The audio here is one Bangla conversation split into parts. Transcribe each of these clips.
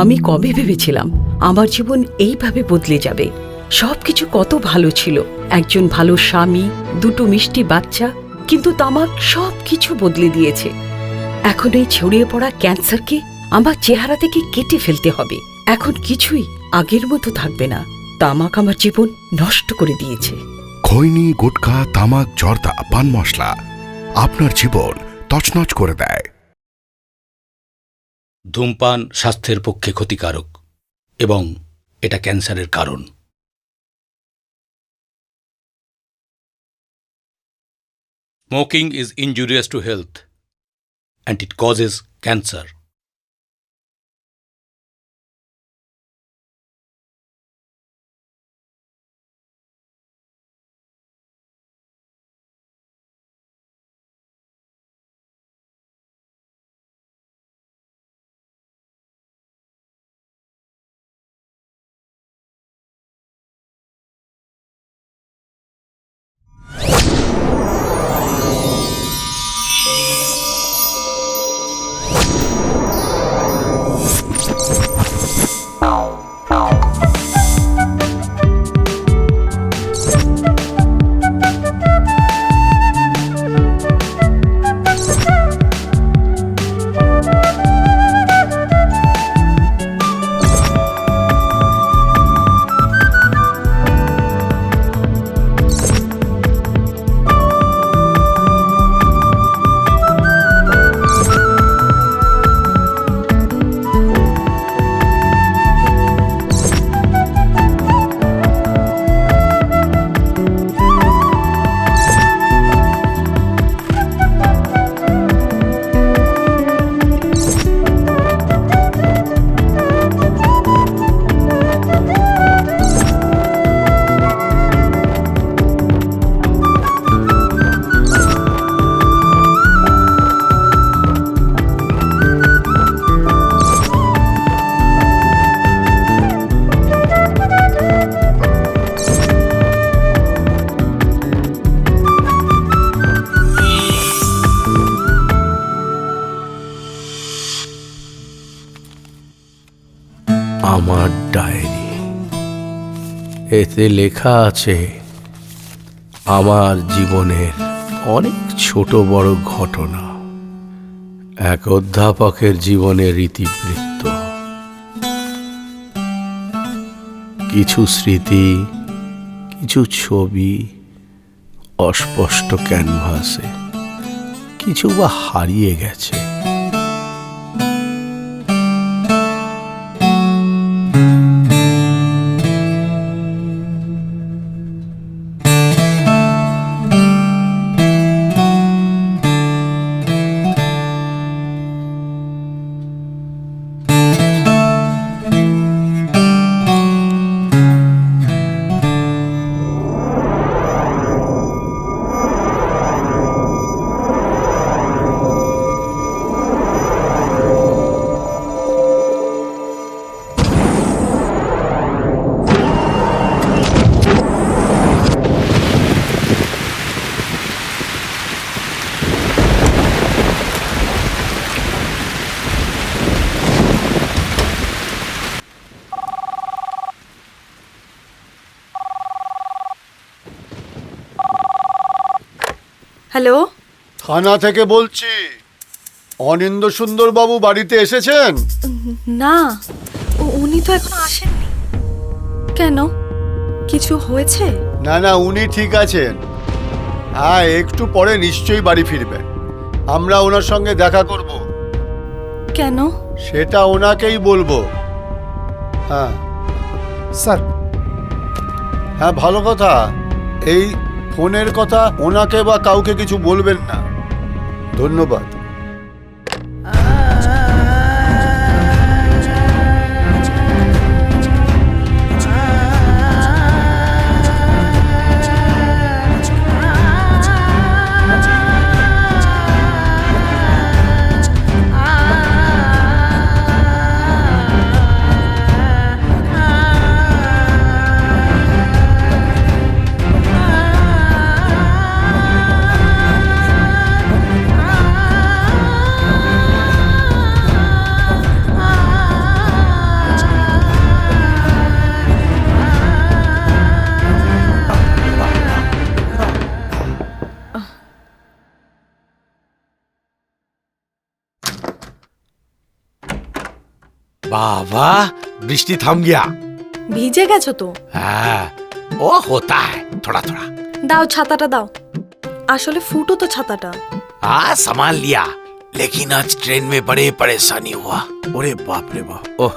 আমি কবে ভেবেছিলাম আমার জীবন এইভাবে বদলে যাবে। সবকিছু কত ভালো ছিল, একজন ভালো স্বামী, দুটো মিষ্টি বাচ্চা, কিন্তু তামাক সবকিছু বদলে দিয়েছে। এখন এই ছড়িয়ে পড়া ক্যান্সারকে আমার চেহারা থেকে কেটে ফেলতে হবে। এখন কিছুই আগের মতো থাকবে না। তামাক আমার জীবন নষ্ট করে দিয়েছে। খৈনি, গুটখা, তামাক, জর্দা, পান মশলা আপনার জীবন তছনছ করে দেয়। ধূমপান স্বাস্থ্যের পক্ষে ক্ষতিকারক এবং এটা ক্যান্সারের কারণ। Smoking is injurious to health and it causes cancer. আমার ডায়েরি, এতে লেখা আছে আমার জীবনের অনেক ছোট বড় ঘটনা, এক অধ্যাপকের জীবনের ইতিবৃত্ত, কিছু স্মৃতি, কিছু ছবি অস্পষ্ট ক্যানভাসে, কিছু বা হারিয়ে গেছে। হ্যালো, থানা থেকে বলছি। অনিন্দ্য সুন্দর বাবু বাড়িতে এসেছেন? না, উনি তো এখনো আসেননি। কেন, কিছু হয়েছে? না না, উনি ঠিক আছেন। হ্যাঁ, একটু পরে নিশ্চয়ই বাড়ি ফিরবেন। আমরা ওনার সঙ্গে দেখা করব। কেন? সেটা ওনাকেই বলবো। হ্যাঁ স্যার, হ্যাঁ, ভালো কথা। এই ফোনের কথা ওনাকে বা কাউকে কিছু বলবেন না। ধন্যবাদ। বাবা বৃষ্টি থাম গিয়া। ভিজে গেছো তো। হ্যাঁ ও হোতা है थोड़ा थोड़ा। দাও ছাতাটা দাও। আসলে ফুটো তো ছাতাটা। हाँ संभाल लिया, लेकिन आज ट्रेन में बड़े परेशानी हुआ। अरे बाप रे बाप। ओह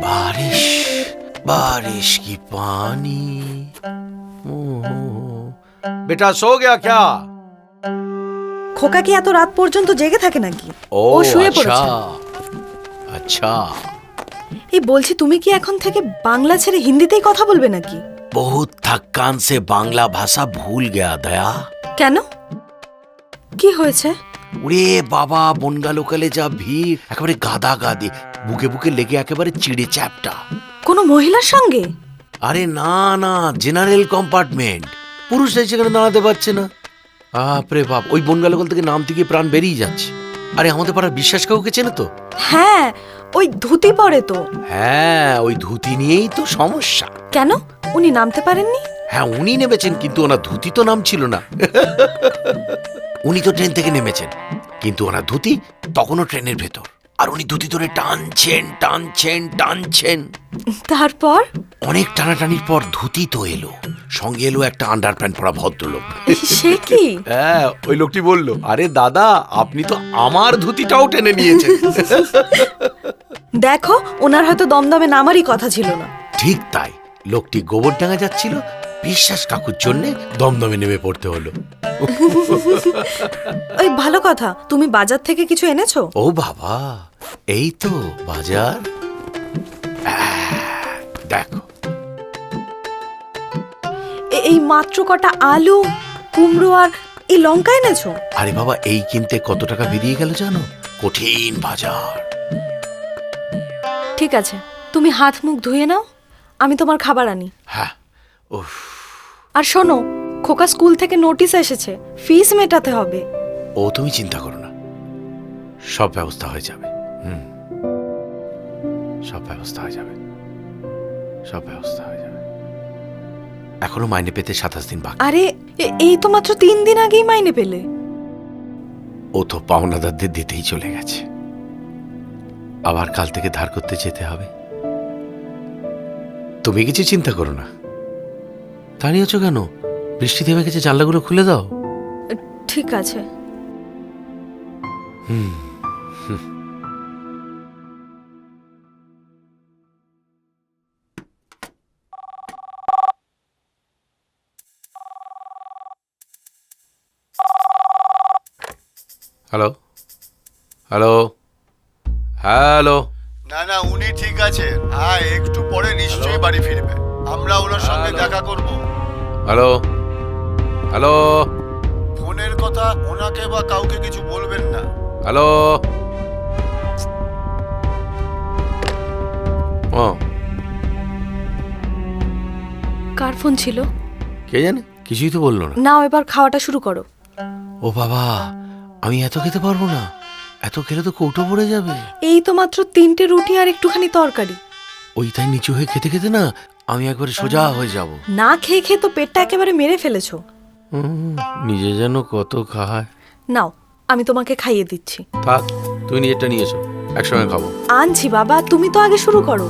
बारिश बारिश की पानी। बेटा सो गया क्या? খোকা কি এত রাত পর্যন্ত জেগে থাকে নাকি? ও ও শুয়ে अच्छा পড়েছে। अच्छा। এই বলছি তুমি কি এখন থেকে বাংলা ছেড়ে হিন্দিতেই কথা বলবে নাকি? बहुत थकान से बांग्ला भाषा भूल गया दया। কেন? কি হয়েছে? ওরে বাবা বনগা লোকালে যা ভিড়, একেবারে গাদা গাদি, বুকে বুকে লেগে একেবারে চিড়ে চ্যাপটা। কোনো মহিলার সঙ্গে? আরে না না, জেনারেল কম্পার্টমেন্ট, পুরুষরাই সেখানে দাঁড়াতে পারছে না। বাপরে বাপ, ওই বনগা লোকাল থেকে নামতে গিয়ে প্রাণ বেরিয়ে যাচ্ছে। আরে আমাদের পাড়ার বিশ্বাস কাউকে চেনে তো? হ্যাঁ, ওই ধুতি পরে তো। হ্যাঁ, ওই ধুতি নিয়েই তো সমস্যা। কেন, উনি নামতে পারেননি? হ্যাঁ উনি নেমেছেন, কিন্তু ওনার ধুতি তো নাম ছিল না। উনি তো ট্রেন থেকে নেমেছেন, কিন্তু ওনার ধুতি তখনও ট্রেনের ভেতর, আর উনি ধুতি ধরে টানছেন টানছেন টানছেন। তারপর? অনেক টানাটানির পর ধুতি তো এলো, সঙ্গে এলো একটা আন্ডার প্যান্ট পরা ভদ্রলোক। সে কি? হ্যাঁ, ওই লোকটি বলল, আরে দাদা আপনি তো আমার ধুতিটাও টেনে নিয়েছেন। দেখো, ওনার হয়তো দমদমে নামারই কথা ছিল না। ঠিক তাই, লোকটি গোবরডাঙ্গা যাচ্ছিল, বিশ্বাস কাকুর জন্য দমদমে নেমে পড়তে হলো। ওই ভালো কথা, তুমি বাজার থেকে কিছু এনেছো? ও বাবা, এই তো বাজার। দেখো এই মাত্র কটা আলু, কুমড়ো আর এই লঙ্কা এনেছো? আরে বাবা, এই কিনতে কত টাকা বেরিয়ে গেল জানো? কঠিন বাজার। ঠিক আছে, তুমি হাত মুখ ধুয়ে নাও, আমি তোমার খাবার আনি। হ্যাঁ। উফ। আর শোনো, খোকা স্কুল থেকে নোটিশ এসেছে, ফিস মেটাতে হবে। ও তুমি চিন্তা করো না, সব ব্যবস্থা হয়ে যাবে। সব ব্যবস্থা হয়ে যাবে, সব ব্যবস্থা হয়ে যাবে। এখনো মাইনে পেতে 27 দিন বাকি। আরে এই তো মাত্র 3 দিন আগেই মাইনে পেলে। ও তো পাওনাদারদের দিতেই চলে গেছে, আবার কাল থেকে ধার করতে যেতে হবে। তুমি কিছু চিন্তা করো না। দাঁড়িয়েছো কেন? বৃষ্টি থেমে গেছে, জানলাগুলো খুলে দাও। ঠিক আছে। Hello hello hello. না না, উনি ঠিক আছেন। হ্যাঁ, একটু পরে নিশ্চয়ই বাড়ি ফিরবে। আমরা ওনার সঙ্গে দেখা করব। হ্যালো হ্যালো ফোনের কথা ওনাকে বা কাউকে কিছু বলবেন না। হ্যালো। ও কার ফোন ছিল? কে জানে, কিছুই তো বললো না। নাও, এবার খাওয়াটা শুরু করো। ও বাবা, আমি এত খেতে পারবো না, এত খেলে তো কৌটো পড়ে যাবে। এই তো মাত্র 3টে রুটি আর একটুখানি তরকারি। ওই তাই নিচু হয়ে খেতে খেতে না আমি একবারে সোজা হয়ে যাব। না খেয়ে খেয়ে তো পেটটা একেবারে মেরে ফেলেছো। নিজে যেন কত খায়। নাও, আমি তোমাকে খাইয়ে দিচ্ছি। থাক, তুই নিজেরটা নিয়ে এসো, একসঙ্গে খাবো। আনছি বাবা, তুমি তো আগে শুরু করো।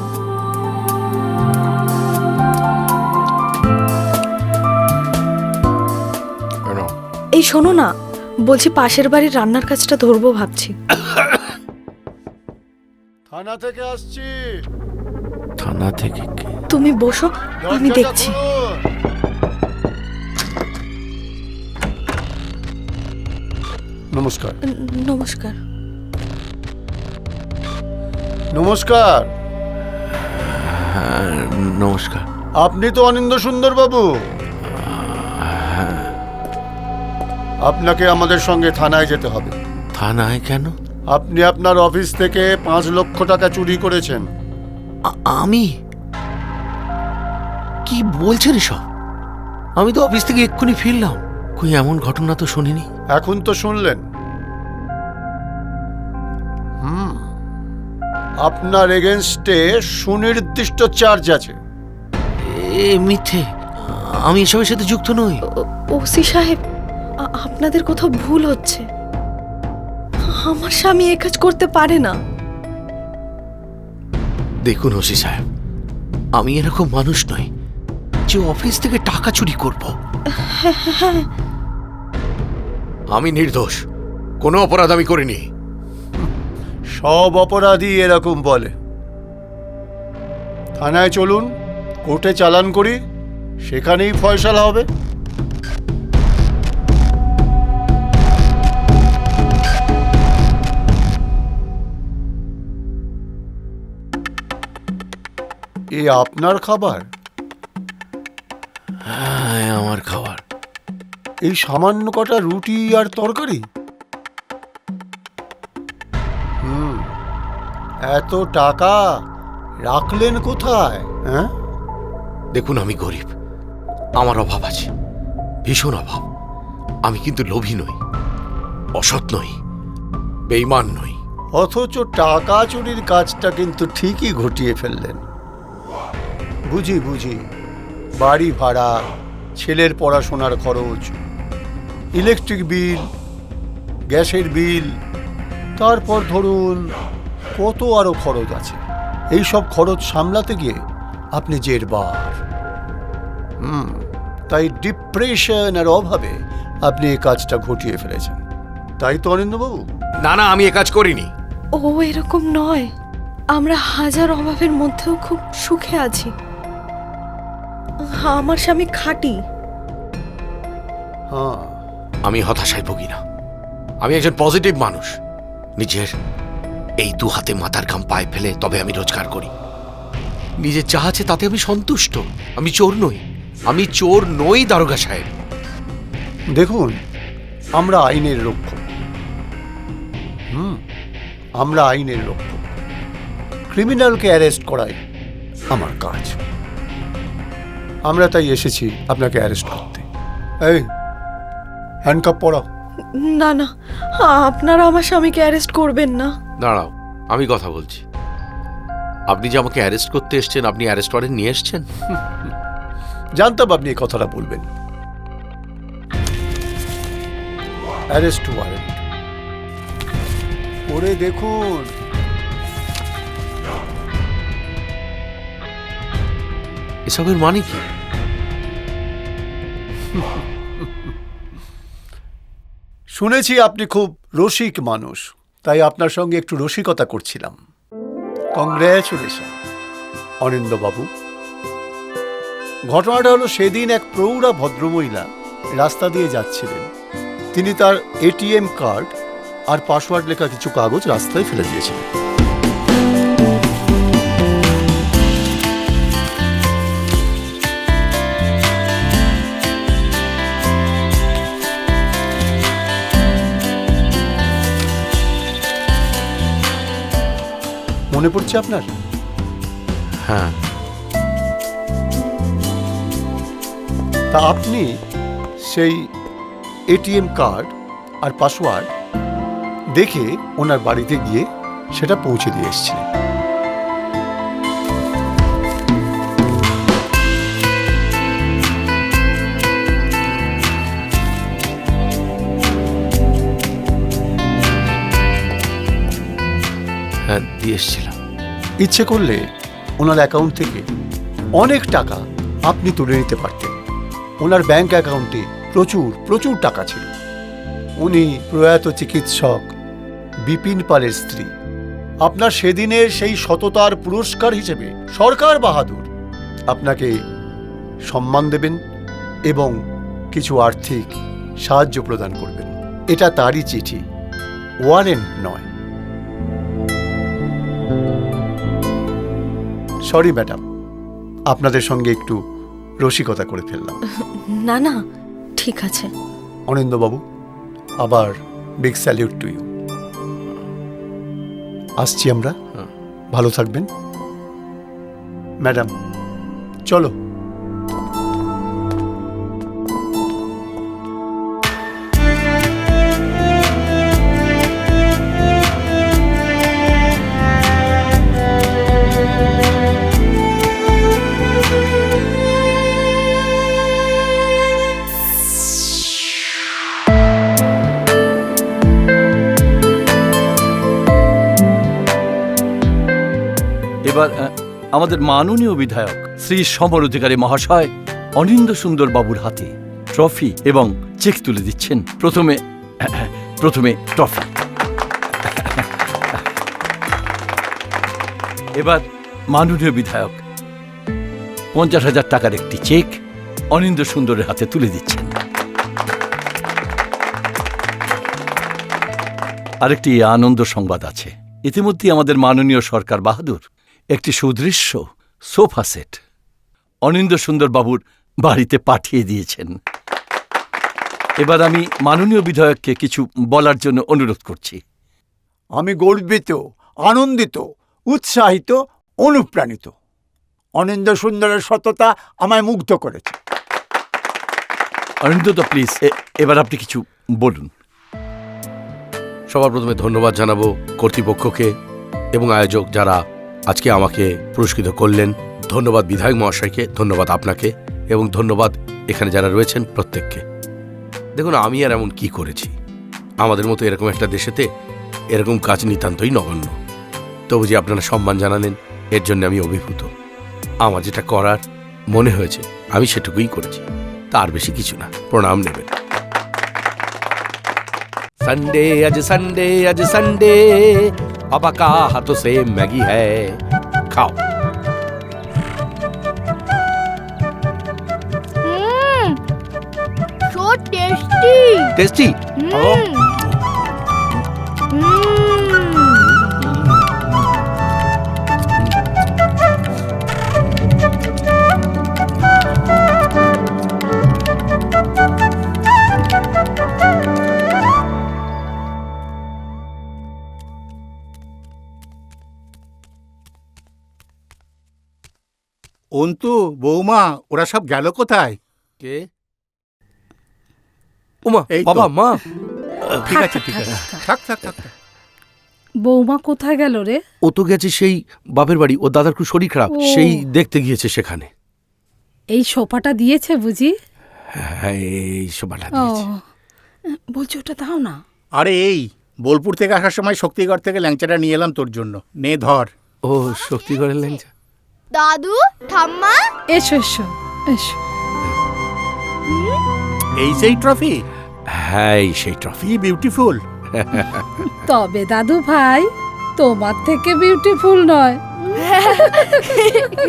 এই শোনো না, বলছি পাশের বাড়ির রান্নার কাজটা ধরবো ভাবছি। থানা থেকে আসছি। থানা থেকে কে? তুমি বসো, আমি দরজাটা দেখছি। খুলুন। নমস্কার। নমস্কার। নমস্কার। হ্যাঁ নমস্কার। আপনি তো অনিন্দ্য সুন্দর বাবু? আপনাকে আমাদের সঙ্গে থানায় যেতে হবে। থানায় কেন? আপনি আপনার অফিস থেকে 5 লক্ষ টাকা চুরি করেছেন। আমি? কি বলছেন সব? আমি তো অফিস থেকে এক্ষুনি ফিরলাম, কই এমন ঘটনা তো শুনিনি। এখন তো শুনলেন। আপনার এগেনস্টে সুনির্দিষ্ট চার্জ আছে। এ মিথ্যে, আমি এসবের সাথে যুক্ত নই। ওসি সাহেব, আপনাদের কোথাও ভুল হচ্ছে। আমার স্বামী এ কাজ করতে পারে না। দেখুন ওসি সাহেব, আমি এরকম মানুষ নই যে অফিস থেকে টাকা চুরি করব। আমি নির্দোষ, কোনো অপরাধ আমি করিনি। সব অপরাধী এরকম বলে। থানায় চলুন, কোর্টে চালান করি, সেখানেই ফয়সালা হবে। এ আপনার খাবার? হ্যাঁ, আমার খাবার। এই সামান্য কটা রুটি আর তরকারি? এত টাকা রাখলেন কোথায়? হ্যাঁ, দেখুন আমি গরিব, আমার অভাব আছে, ভীষণ অভাব। আমি কিন্তু লোভী নই, অসৎ নই, বেঈমান নই। অথচ টাকা চুরির কাজটা কিন্তু ঠিকই ঘটিয়ে ফেললেন। বুঝি বুঝি, বাড়ি ভাড়া, ছেলের পড়াশোনার খরচ, ইলেকট্রিক বিল, গ্যাসের বিল, তারপর ধরুন কত আরো খরচ আছে। এই সব খরচ সামলাতে গিয়ে আপনি জেরবার। তাই ডিপ্রেশন আর অভাবে আপনি এই কাজটা ঘটিয়ে ফেলেছেন, তাই তো অনিন্দ্যবাবু? না না, আমি এ কাজ করিনি। ও এরকম নয়, আমরা হাজার অভাবের মধ্যেও খুব সুখে আছি। আমার স্বামী খাঁটি। হ্যাঁ, আমি হতাশায় ভুগি না, আমি একজন পজিটিভ মানুষ। নিজের এই দু হাতে মাথার ঘাম পায়ে ফেলে তবে আমি রোজগার করি। নিজের যা আছে তাতে আমি সন্তুষ্ট। আমি চোর নই, আমি চোর নই দারোগা সাহেব। দেখুন, আমরা আইনের রক্ষক। আমরা আইনের রক্ষক। ক্রিমিনালকে অ্যারেস্ট করাই আমার কাজ। আমরা তাই এসেছি আপনাকে অ্যারেস্ট করতে। এই, হ্যান্ডকাপ পরাও। না না, আপনারা আমার স্বামীকে অ্যারেস্ট করবেন না। দাঁড়াও, আমি কথা বলছি। আপনি যে আমাকে অ্যারেস্ট করতে এসছেন, আপনি অ্যারেস্ট ওয়ারেন্ট নিয়ে এসছেন? জানতাম আপনি এই কথাটা বলবেন। অ্যারেস্ট ওয়ারেন্ট পড়ে দেখুন। এসবের মানে কি? শুনেছি আপনি খুব রসিক মানুষ, তাই আপনার সঙ্গে একটু রসিকতা করছিলাম। কংগ্রেচুলেশন অনিন্দ্যবাবু। ঘটনাটা হলো, সেদিন এক প্রৌঢ়া ভদ্রমহিলা রাস্তা দিয়ে যাচ্ছিলেন। তিনি তার এটিএম কার্ড আর পাসওয়ার্ড লেখা কিছু কাগজ রাস্তায় ফেলে দিয়েছিলেন। মনে পড়ছে আপনার? হ্যাঁ। তা আপনি সেই এটিএম কার্ড আর পাসওয়ার্ড দেখে ওনার বাড়িতে গিয়ে সেটা পৌঁছে দিয়ে এসেছিলেন। হ্যাঁ, দিয়ে এসেছিলাম। ইচ্ছে করলে ওনার অ্যাকাউন্ট থেকে অনেক টাকা আপনি তুলে নিতে পারতেন। ওনার ব্যাংক অ্যাকাউন্টে প্রচুর প্রচুর টাকা ছিল। উনি প্রয়াত চিকিৎসক বিপিন পালের স্ত্রী। আপনার সেদিনের সেই সততার পুরস্কার হিসেবে সরকার বাহাদুর আপনাকে সম্মান দেবেন এবং কিছু আর্থিক সাহায্য প্রদান করবেন। এটা তারই চিঠি, ওয়ারেন্ট নয়। সরি ম্যাডাম, আপনাদের সঙ্গে একটু রসিকতা করে ফেললাম। না না, ঠিক আছে। অনিন্দ্যবাবু, আবার বিগ স্যালিউট টু ইউ। আসছি আমরা, ভালো থাকবেন। ম্যাডাম চলো। এবার আমাদের মাননীয় বিধায়ক শ্রী সমর অধিকারী মহাশয় অনিন্দ সুন্দর বাবুর হাতে ট্রফি এবং চেক তুলে দিচ্ছেন। প্রথমে ট্রফি। এবার মাননীয় বিধায়ক 50,000 টাকার একটি চেক অনিন্দ সুন্দরের হাতে তুলে দিচ্ছেন। আরেকটি আনন্দ সংবাদ আছে। ইতিমধ্যে আমাদের মাননীয় সরকার বাহাদুর একটি সুদৃশ্য সোফা সেট অনিন্দ সুন্দর বাবুর বাড়িতে পাঠিয়ে দিয়েছেন। এবার আমি মাননীয় বিধায়ককে কিছু বলার জন্য অনুরোধ করছি। আমি গর্বিত, আনন্দিত, উৎসাহিত, অনুপ্রাণিত। অনিন্দ সুন্দরের সততা আমায় মুগ্ধ করেছে। অনিন্দ্যদা প্লিজ এবার আপনি কিছু বলুন। সবার প্রথমে ধন্যবাদ জানাবো কর্তৃপক্ষকে এবং আয়োজক যারা আজকে আমাকে পুরস্কৃত করলেন। ধন্যবাদ বিধায়ক মহাশয়কে, ধন্যবাদ আপনাকে, এবং ধন্যবাদ এখানে যারা রয়েছেন প্রত্যেককে। দেখুন, আমি আর এমন কি করেছি? আমাদের মতো এরকম একটা দেশেতে এরকম কাজ নিতান্তই নগণ্য। তবু যে আপনারা সম্মান জানালেন, এর জন্য আমি অভিভূত। আমার যেটা করার মনে হয়েছে আমি সেটুকুই করেছি, তার বেশি কিছু না। প্রণাম নেবেন। संडे आज संडे आज संडे पापा का हाथों से मैगी है, खाओ। So tasty. टेस्टी। অন্তু, বৌমা, ওরা সব গেল কোথায়? কে? ওমা, এই তো। বাবা, মা। ঠিক আছে, ঠিক আছে, থাক থাক থাক থাক। বৌমা কোথায় গেল রে? ও তো গেছে সেই বাপের বাড়ি, ও দাদার খুব শরীর খারাপ, ও। সেই দেখতে গিয়েছে সেখানে। এই সোফাটা দিয়েছে বুঝি? হ্যাঁ, এই সোফাটা ও দিয়েছে। বলছি ওটা দাও না। আরে এই বোলপুর থেকে আসার সময় শক্তিগড় থেকে ল্যাংচাটা নিয়ে এলাম তোর জন্য, নে ধর। ও শক্তিগড়ের ল্যাংচা। দাদু, ঠাম্মা, এসো এসো এসো। এই সেই ট্রফি, হ্যাঁ, এই সেই ট্রফি। কি বিউটিফুল। তবে দাদু ভাই, তোমার থেকে বিউটিফুল নয়।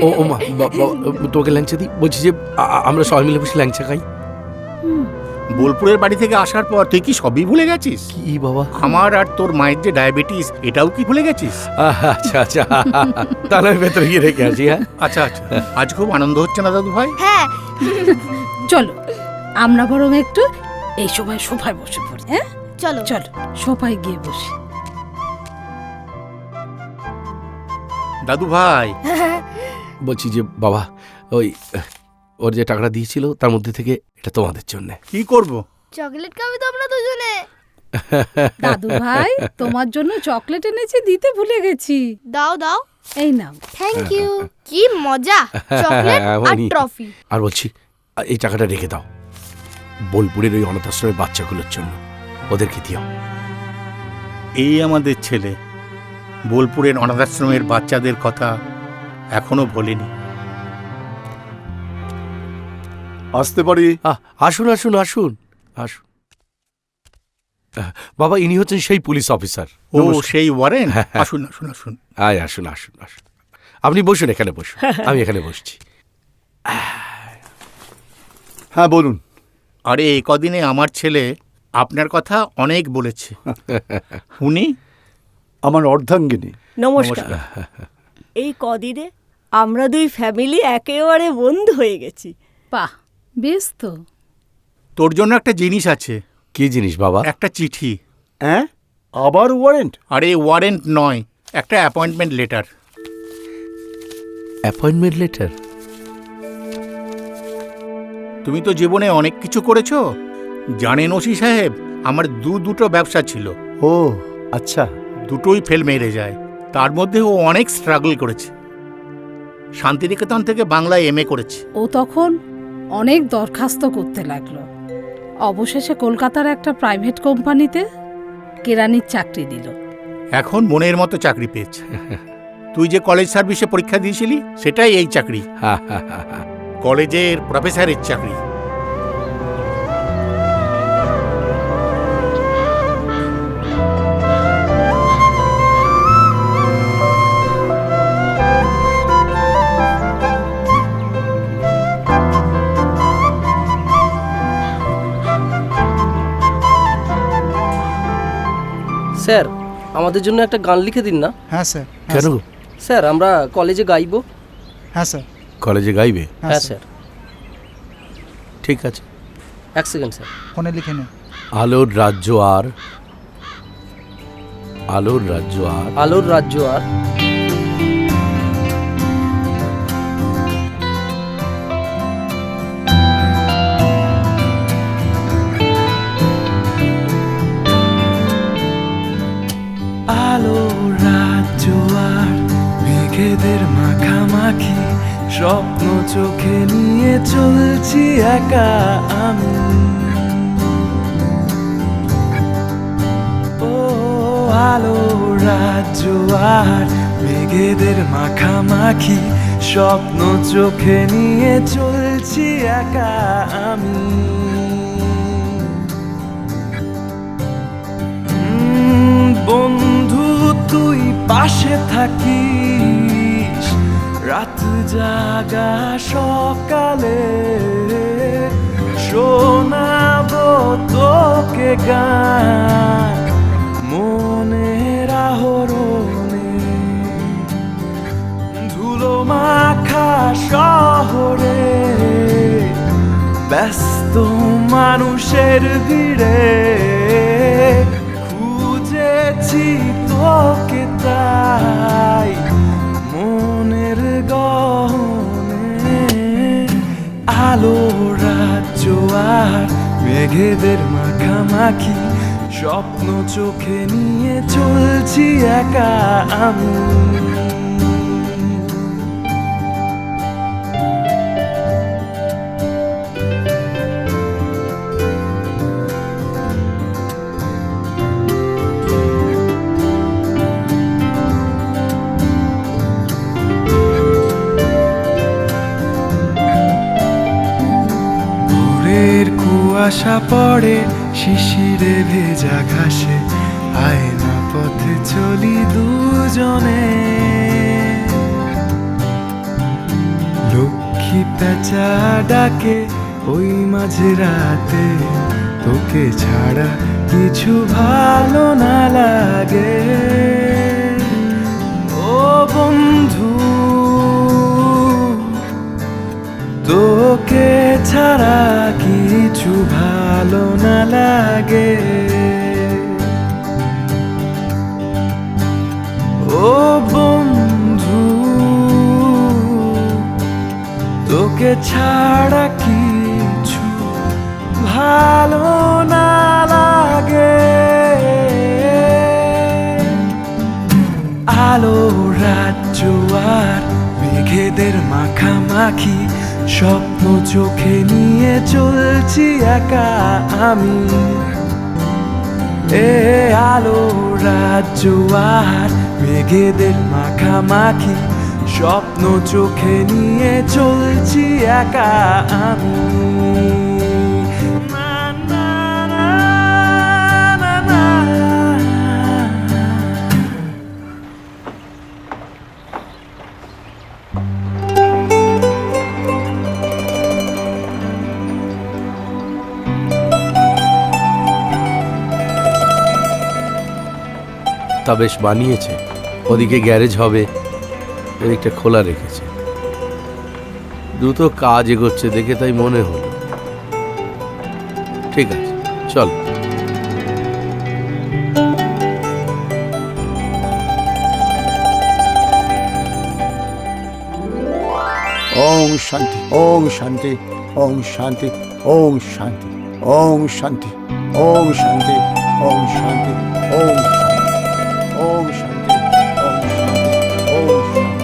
ও মা, তোকে ল্যাংচা দিই। বলছি যে আমরা সবাই মিলে বসে ল্যাংচা খাই। বোলপুরের বাড়ি থেকে আসার পর তুই কি সবই ভুলে গেছিস? কি বাবা? আমার আর তোর মায়ের যে ডায়াবেটিস, এটাও কি ভুলে গেছিস? আচ্ছা আচ্ছা, তাহলে আমি ভেতরে গিয়ে রেখে আসি। হ্যাঁ, আচ্ছা আচ্ছা, আজ খুব আনন্দ হচ্ছে না দাদু ভাই? হ্যাঁ। চলো আমরা বরং একটু এই সময় সোফায় বসে পড়ি। হ্যাঁ চলো চলো সোফায় গিয়ে বসি। দাদু ভাই, বলছি যে বাবা, ওই ওর যে টাকাটা দিয়েছিল তার মধ্যে থেকে এটা তোমাদের জন্য। কি করব? চকলেট খাবে তো আমরা দুজনে। দাদু ভাই, তোমার জন্য চকলেট এনেছি, দিতে ভুলে গেছি। দাও দাও। এই নাও। Thank you. কি মজা, চকলেট আর এমনই। ট্রফি। আর বলছি, এই টাকাটা রেখে দাও বোলপুরের ওই অনাথ আশ্রমের বাচ্চাগুলোর জন্য, ওদেরকে দিও। এই আমাদের ছেলে বোলপুরের অনাথাশ্রমের বাচ্চাদের কথা এখনো ভোলেনি। আসতে পারি? আসুন আসুন আসুন আসুন। বাবা, ইনি হচ্ছেন সেই পুলিশ অফিসার। ও সেই ওয়ারেন, হ্যাঁ। আসুন আসুন আসুন। আয়, আসুন আসুন আসুন। আপনি বসুন, এখানে বসুন, আমি এখানে বসছি। হ্যাঁ বলুন। আরে এই কদিনে আমার ছেলে আপনার কথা অনেক বলেছে। উনি আমার অর্ধাঙ্গিনী। নমস্কার। এই কদিনে আমরা দুই ফ্যামিলি একেবারে বন্ধু হয়ে গেছি। বাহ, বেশ তো। তোর জন্য একটা জিনিস আছে। কি জিনিস বাবা? একটা চিঠি। হ্যাঁ, আবার ওয়ারেন্ট? আরে ওয়ারেন্ট নয়, একটা অ্যাপয়েন্টমেন্ট লেটার। Appointment letter? তুমি তো জীবনে অনেক কিছু করেছো। জানেন ওসি সাহেব, আমার দুটো ব্যবসা ছিল। ও আচ্ছা। দুটোই ফেল মেরে যায়। তার মধ্যে ও অনেক স্ট্রাগল করেছে। শান্তিনিকেতন থেকে বাংলায় এমএ করেছে। ও তখন অনেক দরখাস্ত করতে লাগলো। অবশেষে কলকাতার একটা প্রাইভেট কোম্পানিতে কেরানির চাকরি দিল। এখন মনের মতো চাকরি পেয়েছে। তুই যে কলেজ সার্ভিসে পরীক্ষা দিয়েছিলি সেটাই এই চাকরি, কলেজের প্রফেসরের চাকরি। স্যার আমাদের জন্য একটা গান লিখে দিন না। হ্যাঁ স্যার। কেন? স্যার আমরা কলেজে গাইবো। হ্যাঁ স্যার। কলেজে গাইবে? হ্যাঁ স্যার। ঠিক আছে, এক সেকেন্ড স্যার, ফোনে লিখে নে। আলোর রাজ্য আর, আলোর রাজ্য আর, আলোর রাজ্য আর, আলোর রাজ্য আর মেঘেদের মাখামাখি, স্বপ্ন চোখে নিয়ে চলছি একা আমি। ও আলোর রাজ্য আর মেঘেদের মাখামাখি, স্বপ্ন চোখে নিয়ে চলছি একা আমি। বন্ধু তুই পাশে থাকিস, রাত জাগা সকালে শোনাবো তোকে গান মনের আহরণে। ধুলো মাখা শহরে ব্যস্ত মানুষের ভিড়ে খুঁজেছি তোকে তাই মনের গহনে। আলো রাজ্য আর মেঘেদের মাখামাখি, স্বপ্ন চোখে নিয়ে চলছি একা আমি। কুয়াশা পড়ে শিশিরে ভেজা ঘাসে, আয়না পথে চলি দুজনে। লক্ষ্মী পেঁচা ডাকে ওই মাঝে রাতে, তোকে ছাড়া কিছু ভালো না লাগে। ও বন্ধু তোকে ছাড়া কিছু ভালো না লাগে। ও বন্ধু তোকে ছাড়া কিছু ভালো না লাগে। আলো রাজ্য আর মেঘেদের মাখামাখি, স্বপ্ন চোখে নিয়ে চলছি একা আমি। এ আলো রাজ্য আর মেঘেদের মাখামাখি, স্বপ্ন চোখে নিয়ে চলছি একা আমি। তা বেশ বানিয়েছে। ওদিকে গ্যারেজ হবে, এদিকটা খোলা রেখেছে। দ্রুত কাজ এগোচ্ছে দেখে তাই মনে হলো। ঠিক আছে, চল। ওম শান্তি, ওম শান্তি, ওম শান্তি, ওম শান্তি, ওম শান্তি, ওম শান্তি, ওম শান্তি, ওম শান্তি, ওম শান্তি, ওম শান্তি, ওম শান্তি।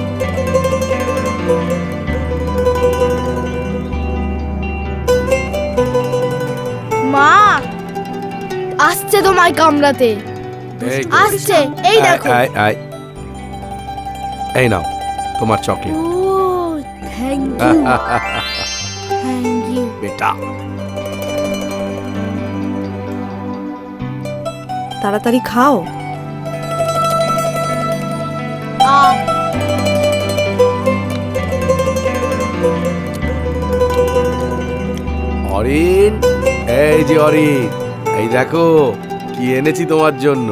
মা আসছে তোমায় কামড়াতে, আসছে, এই দেখো। এই নাও তোমার চকলেট। ও থ্যাংক ইউ থ্যাংক ইউ বেটা তাড়াতাড়ি খাও। অরিন, এই যে অরিন, এই দেখো কি এনেছি তোমার জন্য।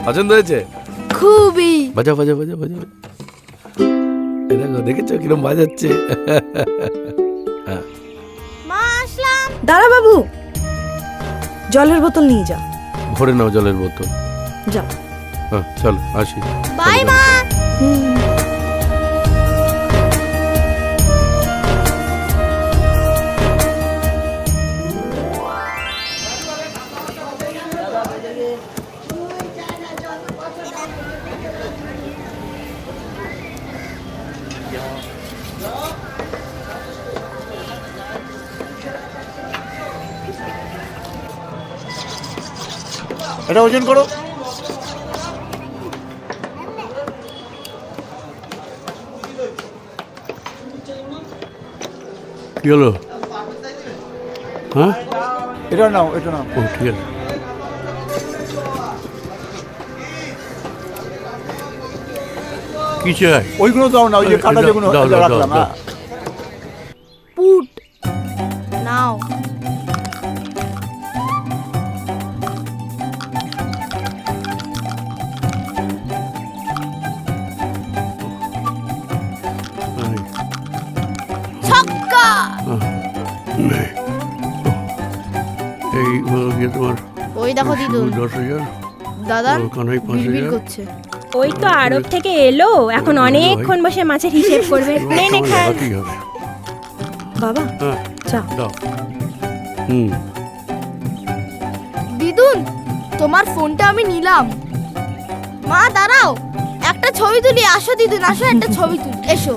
পছন্দ হয়েছে? খুবই। বাজাও বাজাও বাজাও বাজাও। এই দেখো, দেখেছো কিরম বাজাচ্ছে? মা আসলাম। দাঁড়া বাবু, জলের বোতল নিয়ে যা। ভরে নাও জলের বোতল। যাও। হ্যাঁ চলো আসি। বাই মা। এটা ওজন করো। কি হলো? হ্যাঁ এটা নাও, এটা নাও। ও ঠিক আছে। কি চাই? ওইগুলো দাও না, ওই যে কাটা যেগুলো দাও, দাও, রাখলাম। দাও। হ্যাঁ পুট নাও। ছক্কা। এই তোমার ওই দেখো দিদুন। 10,000 দাদা কানাই বিড়বিড় করছে। ওই তো আরব থেকে এলো, এখন অনেকক্ষণ বসে মাছের হিসেব করবে। নে নে খা। বাবা চা। দাও। দিদুন তোমার ফোনটা আমি নিলাম। মা দাঁড়াও, একটা ছবি তুলি। আসো দিদুন, আসো একটা ছবি তুলি, এসো।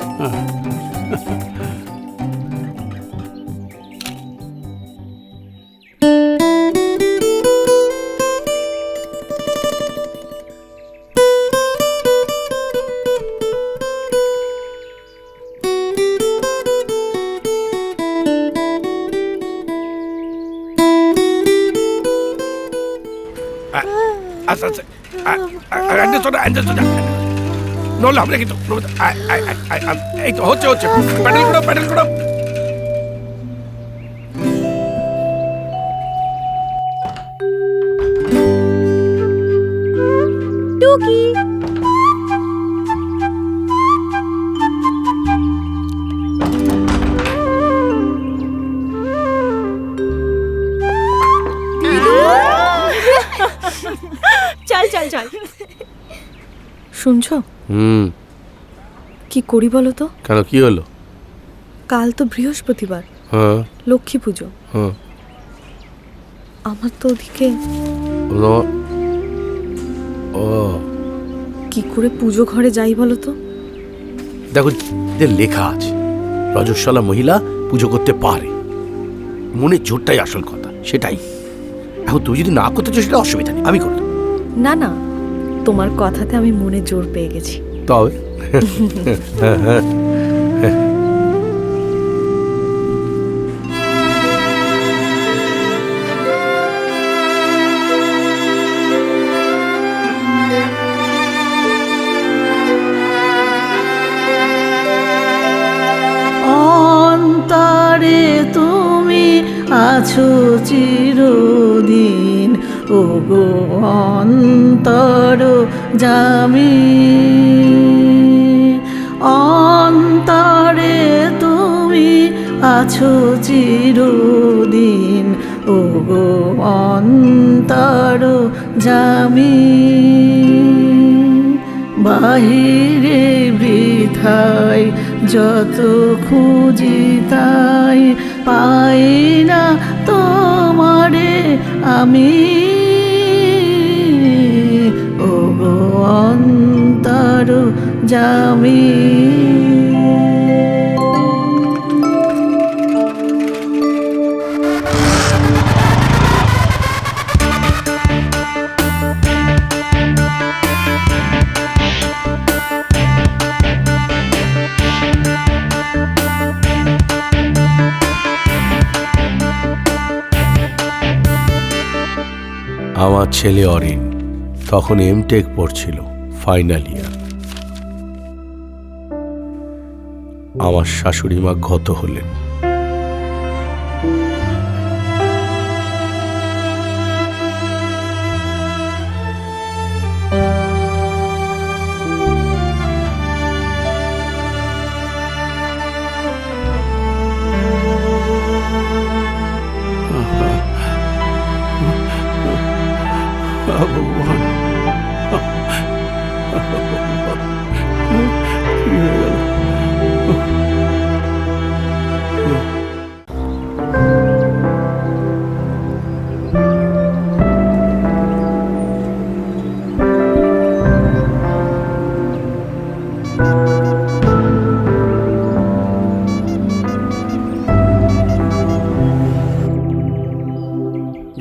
আচ্ছা আচ্ছা, নলে হবে কিন্তু। এই তো হচ্ছে হচ্ছে, প্যাডেল করো প্যাডেল করো। টুকি চল চল চল। শুনছো? কি করি বলো তো? কেন, কি হলো? কাল তো বৃহস্পতিবার, হ্যাঁ লক্ষ্মী পুজো। হ্যাঁ আমার তো ওদিকে ও কি করে পুজো ঘরে যাই বলো তো? দেখো, যে লেখা আছে রজস্বলা মহিলা পুজো করতে পারে, মনে জোরটাই আসল কথা, সেটাই। এখন তুই যদি না করতে চাস সেটা অসুবিধা নেই, আমি করতাম। না না, তোমার কথাতে আমি মনে জোর পেয়ে গেছি। তবে অন্তরে তুমি আছো চিরদিন, ও গো অন্তর জামি। অন্তরে তুমি আছো চিরদিন, ও গো অন্তর জামি। বাহিরে বৃথায় যত খুঁজি তাই পাই না তোমারে আমি, ও গো অন্তর জামি। আমার ছেলে অরিন তখন এমটেক পড়ছিল, ফাইনাল ইয়ার। আমার শাশুড়ি মা গত হলেন।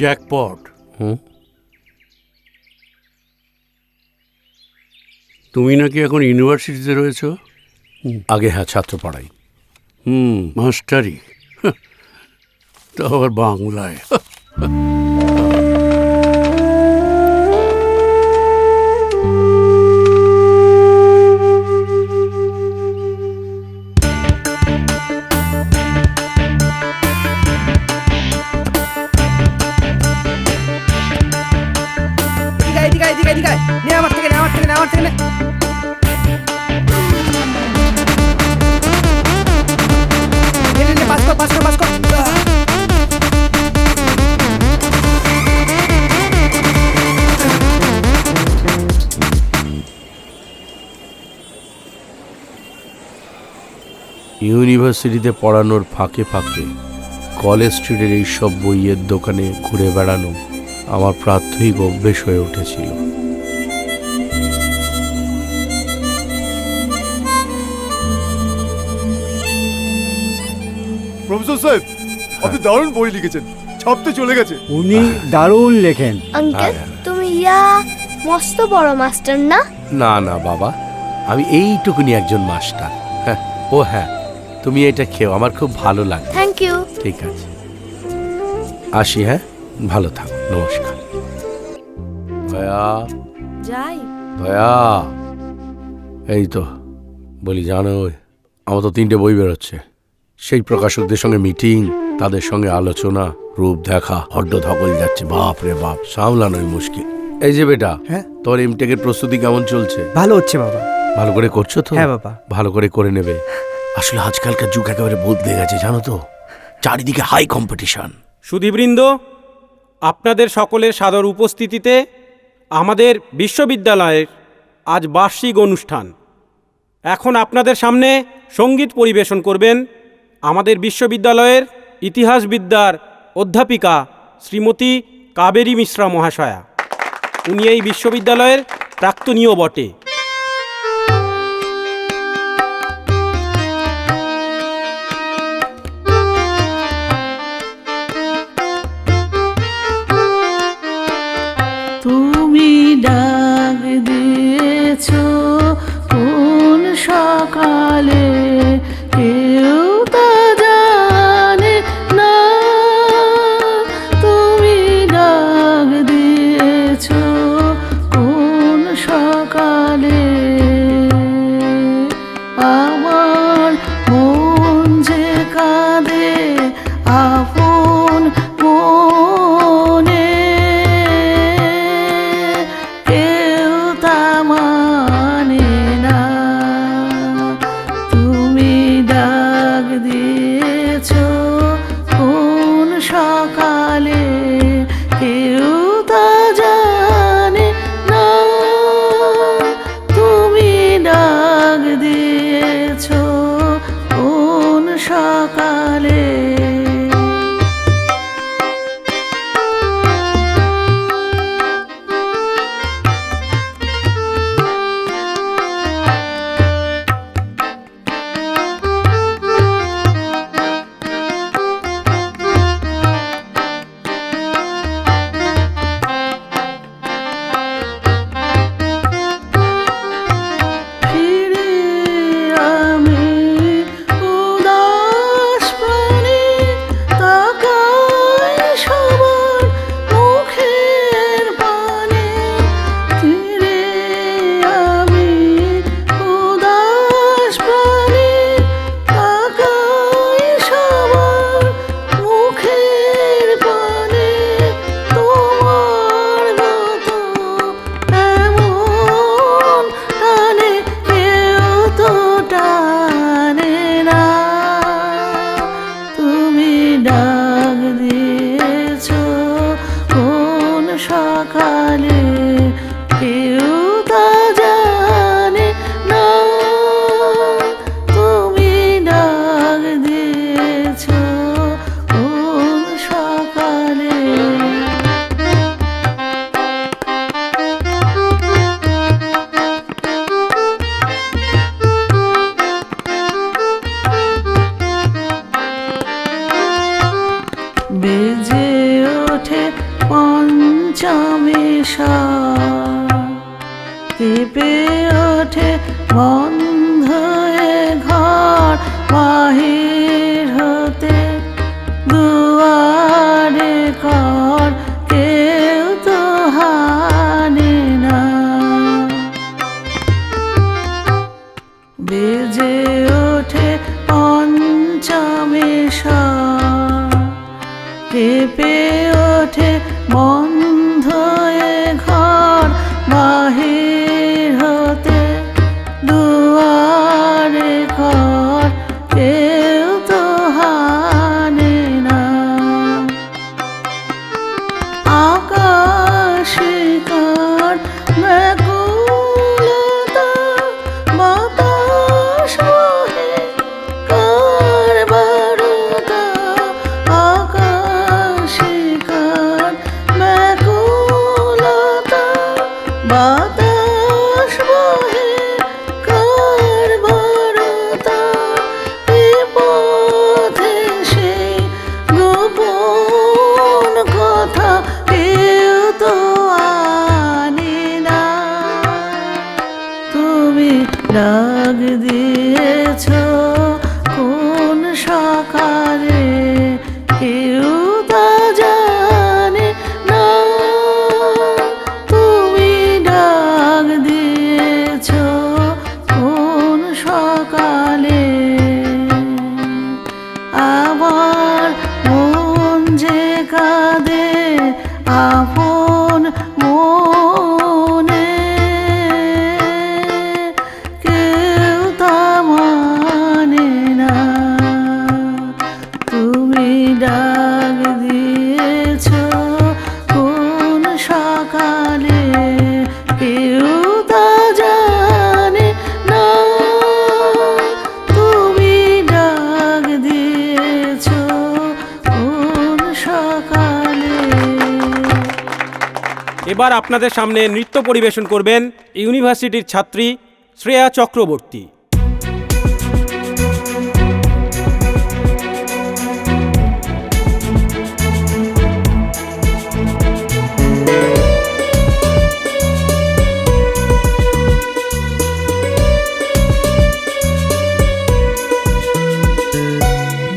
জ্যাকপট। তুমি নাকি এখন ইউনিভার্সিটিতে রয়েছো? আগে হ্যাঁ, ছাত্র পড়াই। মাস্টারি, তো আবার বাংলায়। ইউনিভার্সিটিতে পড়ানোর ফাঁকে ফাঁকে কলেজ স্ট্রিটের এইসব বইয়ের দোকানে ঘুরে বেড়ানো আমার প্রাত্যহিক অভ্যেস হয়ে উঠেছিল। প্রফেসর সাহেব, আপনি দারুণ বই লিখেছেন, ছাপতে চলে গেছে। উনি দারুণ লেখেন। আঙ্কেল তুমি মস্ত বড় মাস্টার না? না না বাবা, আমি এইটুকুনি একজন মাস্টার। হ্যাঁ, ও হ্যাঁ, তুমি এটা খেও, আমার খুব ভালো লাগে। Thank you. ঠিক আছে, আসি। হ্যাঁ, ভালো থাকো, নমস্কার। দয়া, যাই। দয়া, এই তো বলি, জানো আমার তো 3টে বই বেরোচ্ছে। সেই প্রকাশকদের সঙ্গে মিটিং, তাদের সঙ্গে আলোচনা, রূপ দেখা, হড্ড ধকল যাচ্ছে। বাপ রে বাপ, সামলানোই মুশকিল। এই যে বেটা, হ্যাঁ, তোর এমটেকের প্রস্তুতি কেমন চলছে? ভালো হচ্ছে বাবা। ভালো করে করছো তো? হ্যাঁ বাবা। ভালো করে নেবে। আসলে আজকালকার যুগ একেবারে বদলে গেছে, জানো তো, চারিদিকে হাই কম্পিটিশন। সুধীবৃন্দ, আপনাদের সকলের সাদর উপস্থিতিতে আমাদের বিশ্ববিদ্যালয়ের আজ বার্ষিক অনুষ্ঠান। এখন আপনাদের সামনে সঙ্গীত পরিবেশন করবেন আমাদের বিশ্ববিদ্যালয়ের ইতিহাসবিদ্যার অধ্যাপিকা শ্রীমতী কাবেরী মিশ্রা মহাশয়া। উনি এই বিশ্ববিদ্যালয়ের প্রাক্তনীয় বটে। তুমি ডাক দিয়েছো কোন সকালে, কেউ তা জানে না। তুমি ডাক দিয়েছো কোন সকালে, আমার মন যে কাঁদে আপন মনে, কেউ তা মানে না। তুমি কেঁপে ওঠে বন্ধ এ ঘর, বাহির হতে দুয়ারে কর, কেউ তো হানে না। বেজে ওঠে পঞ্চমেশ্বর, কেঁপে ওঠে বন্ধ এ ঘর, বাহির হতে দুয়ারে ঘর, কেউ তো হানে না। আকাশে কার ব্যাকুলতা, বাতাস বহে কার বারুদা, আকাশে কার ব্যাকুলতা, বাতাস বহে কার বারুদা, এ পথে সেই গোপন কথা কেউ তো আনে না। তুমি ডাক দিয়েছ কোন সকালে, কেউ তা জানে না। তুমি ডাক দিয়েছ কোন সকালে, আমার মন যে কাঁদে আপন মনে, কেউ তা মানে না। তুমি ডাক দিয়েছ কোন সকালে, কেউ তা জানে না। তুমি ডাক দিয়েছ কোন সকালে। এবার আপনাদের সামনে নৃত্য পরিবেশন করবেন ইউনিভার্সিটির ছাত্রী শ্রেয়া চক্রবর্তী।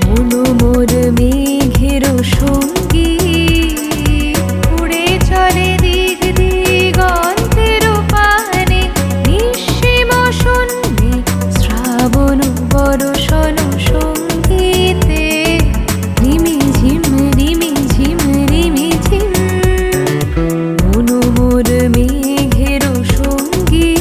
মনো মোর মেঘের সঙ্গী, উড়ে চলে দিক দিগন্তের পানে, নিঃসীম শূন্যে শ্রাবণ বর্ষণ সঙ্গীতে, রিমি ঝিম রিমি ঝিম রিমি ঝিম। মনো মোর মেঘের সঙ্গী,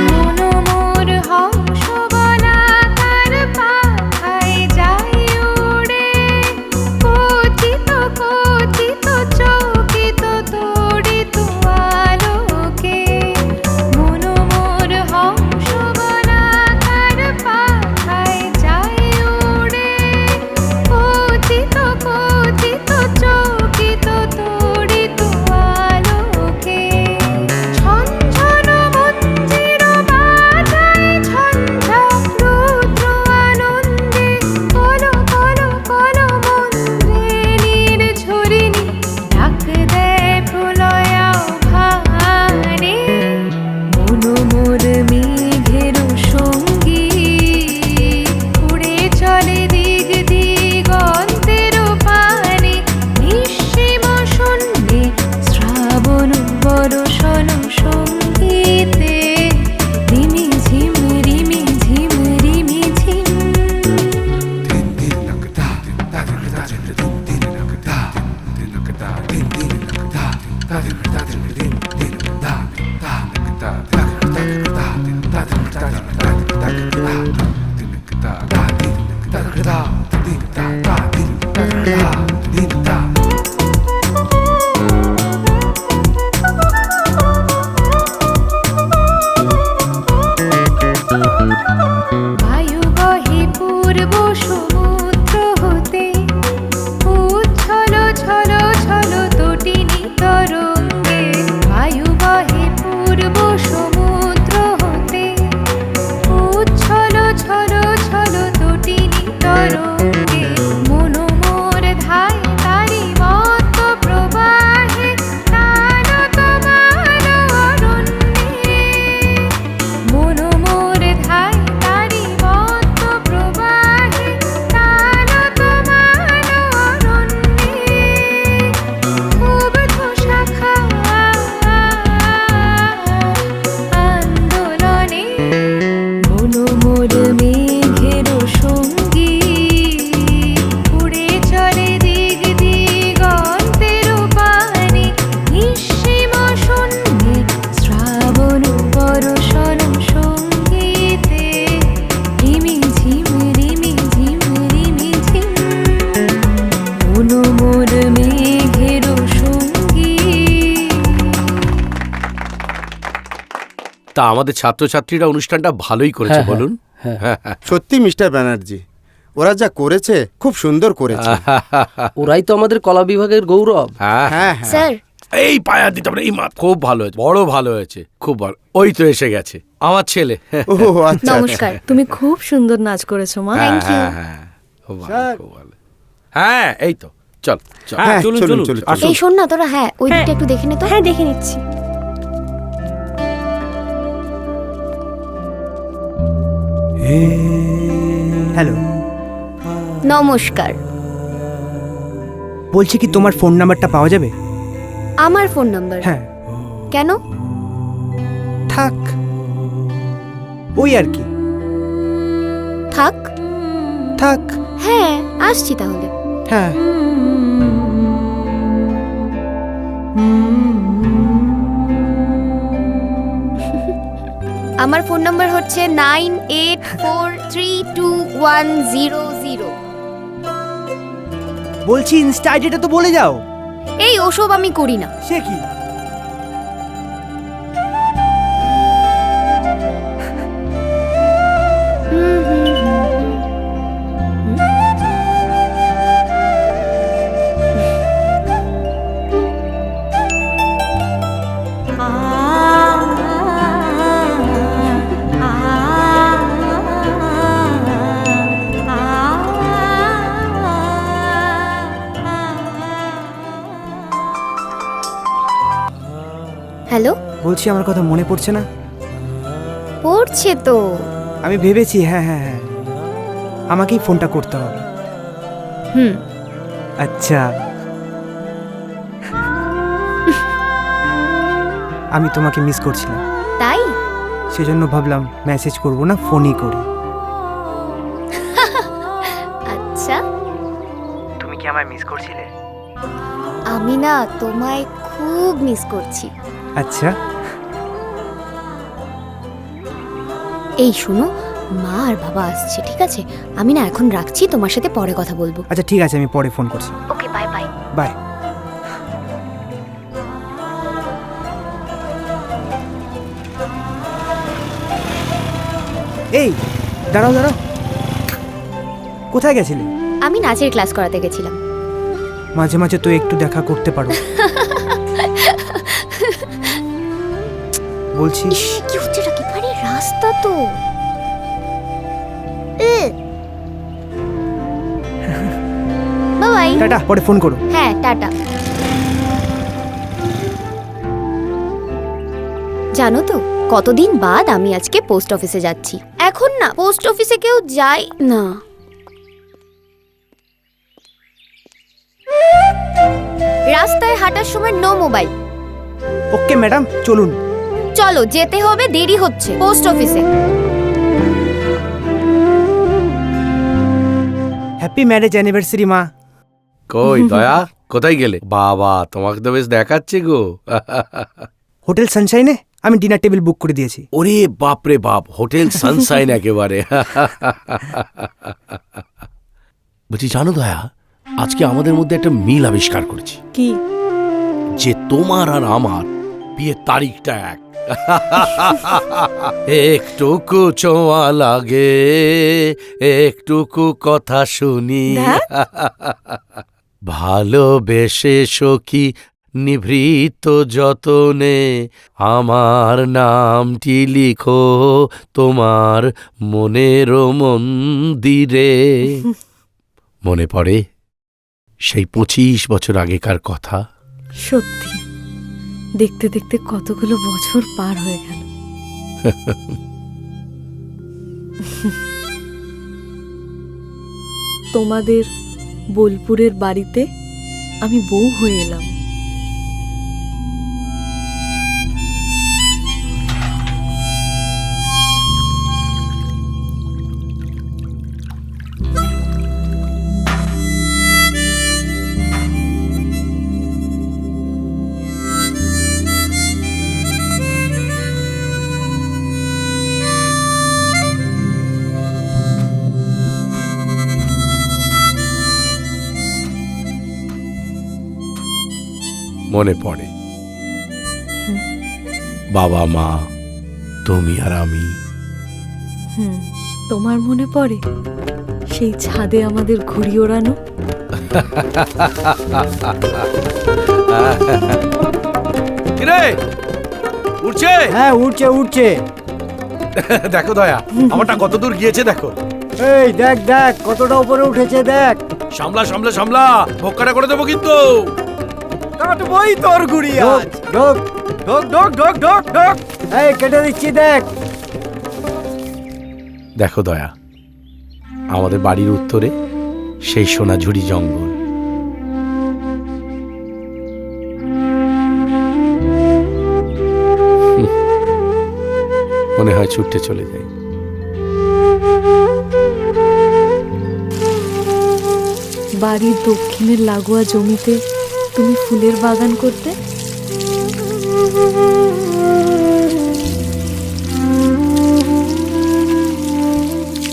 মনো মোর হংস বলাকার পাখায় যায় উড়ে, কথিত কথিত চকিত তড়িত আলোকে। মনো মোর হংস বলাকার পাখায় যায় উড়ে, কথিত কথিত চকিত তড়িত আলোকে। ঝনঝন মঞ্জির বাজায় ঝঞ্ঝা, রুদ্র আনন্দে কল কল কল মন্ত্রে, নির্ঝরিণী ডাক দেয় প্রলয়া ভানে। মনো মোর মেঘের সঙ্গী, উড়ে চলে দিক দিগন্তের পানে, নিঃসীম শূন্যে শ্রাবণ বর্ষণ সঙ্গীতে, রিমি ঝিম রিমি ঝিম রিমি ঝিম। বায়ু বহে পূর্ব সমুদ্র হতে, উচ্ছল তা আমাদের ছাত্রছাত্রীরা অনুষ্ঠানটা ভালোই করেছে, হ্যাঁ, বলুন। সত্যি মিস্টার ব্যানার্জি, ওরা যা করেছে খুব সুন্দর করেছে। ওরাই তো আমাদের কলা বিভাগের গৌরব। হ্যাঁ, স্যার এই পায়া দিতে হবে, এই মা খুব ভালো হয়েছে, বড় ভালো হয়েছে, খুব ভালো। ওই তো এসে গেছে আমার ছেলে। ও আচ্ছা, নমস্কার। তুমি খুব সুন্দর নাচ করেছো মা। Thank you. খুব ভালো, খুব ভালো। হ্যাঁ, এই তো চল চল। হ্যাঁ, চলুন চলুন, চলুন চলুন, আসুন। এই শোন না তোরা, হ্যাঁ ওই দিকটা একটু দেখে নে তো। হ্যাঁ দেখে নিচ্ছি। হ্যালো, নমস্কার। বলছি কি তোমার ফোন নাম্বারটা পাওয়া যাবে? আমার ফোন নাম্বার? হ্যাঁ। কেন? থাক, ওই আর কি। থাক। থাক। হ্যাঁ আসছি তাহলে। হ্যাঁ। আমার ফোন নাম্বার হচ্ছে 98432100। বলছি ইনস্টা আইডিটা তো বলে যাও। এই ওসব আমি করি না। সে কি? হ্যালো, বলছি আমার কথা মনে পড়ছে না? পড়ছে তো। আমি ভেবেছি, হ্যাঁ হ্যাঁ হ্যাঁ, আমাকেই ফোনটা করতে হবে। হুম। আচ্ছা, আমি তোমাকে মিস করছিলাম, তাই? সেজন্য ভাবলাম মেসেজ করব না, ফোনই করি। আচ্ছা, তুমি কি আমায় মিস করছিলে? আমি না তোমায় খুব মিস করছি। আচ্ছা, এই শোনো, মা আর বাবা আসছে, ঠিক আছে? আমি না এখন রাখছি, তোমার সাথে পরে কথা বলবো। আচ্ছা ঠিক আছে, আমি পরে ফোন করছি। ওকে, বাই বাই। বাই। এই দাঁড়াও দাঁড়াও, কোথায় গেছিলে? আমি নাচের ক্লাস করাতে গেছিলাম। মাঝে মাঝে তো একটু দেখা করতে পারো। বলছি কি হচ্ছে এটা? কি পারে রাস্তা তো। বাই। টাটা, পরে ফোন করো। হ্যাঁ, টাটা। জানো তো কতদিন বাদ আমি আজকে পোস্ট অফিসে যাচ্ছি। এখন না পোস্ট অফিসে কেউ যায় না। রাস্তায় হাঁটার সময় নো মোবাইল। ওকে ম্যাডাম, চলুন। চলো, যেতে হবে, দেরি হচ্ছে পোস্ট অফিসে। হ্যাপি ম্যারেজ অ্যানিভার্সারি মা। কই দয়া, কোথায় গেলে? বাবা, তোমাকে তো বেশ দেখাচ্ছে গো। হোটেল সানশাইনে আমি ডিনার টেবিল বুক করে দিয়েছি। ওরে বাপ রে বাপ, হোটেল সানশাইন একেবারে। বলছি জানো দয়া, আজকে আমাদের মধ্যে একটা মিল আবিষ্কার করেছি। কি? যে তোমার আর আমার বিয়ের তারিখটা এক। একটুকু ছোঁয়া লাগে, একটুকু কথা শুনি, ভালোবেসে সখী নিভৃত যতনে আমার নামটি লিখো তোমার মনের মন্দিরে। মনে পড়ে সেই 25 বছর আগেকার কথা? সত্যি, দেখতে দেখতে কতগুলো বছর পার হয়ে গেল। তোমাদের বোলপুরের বাড়িতে আমি বউ হয়ে এলাম। মনে পড়ে বাবা মা, তুমি আর আমি। তোমার মনে পড়ে সেই ছাদে আমাদের ঘুড়ি ওড়ানো? কিরে উঠছে? হ্যাঁ উঠছে উঠছে। দেখো দয়া, আমারটা কত দূর গিয়েছে দেখো। এই দেখ দেখ কতটা উপরে উঠেছে দেখ। সামলা সামলা সামলা, ভোক্কাটা করে দেবো কিন্তু। কাটবই তোর ঘুড়ি আজ। ঢোক ঢোক ঢোক ঢোক ঢোক ঢোক। এই কেটে দিচ্ছি দেখ। দেখো দয়া, আমাদের বাড়ির উত্তরে সেই সোনাঝুরি জঙ্গল। মনে হয় ছুটতে চলে যাই। বাড়ির দক্ষিণের লাগোয়া জমিতে তুমি ফুলের বাগান করতে,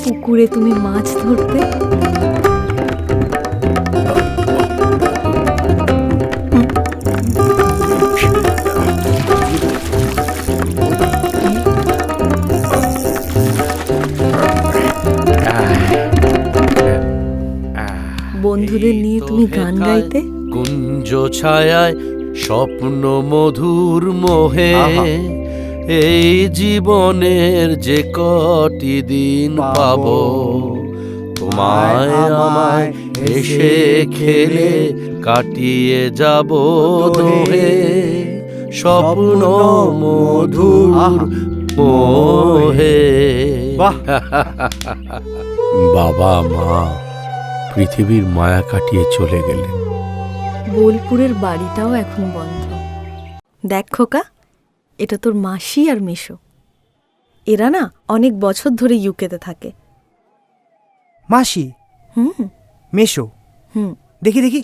পুকুরে তুমি মাছ ধরতে, বন্ধুদের নিয়ে তুমি গান গাইতে, কুঞ্জ ছায়ায় স্বপ্ন মধুর মোহে এই জীবনের যে কটি দিন পাবো, তোমায় আমায় এসে খেলে কাটিয়ে যাব দোহে স্বপ্ন মধুর মোহে। বাবা মা পৃথিবীর মায়া কাটিয়ে চলে গেলেন। বোলপুরের বাড়িটাও এখন বন্ধ। দেখ খোকা, এটা তোর মাসি আর মেশো। এরা না অনেক বছর ধরে ইউকেতে থাকে। মাসি? মেশো? দেখি দেখি।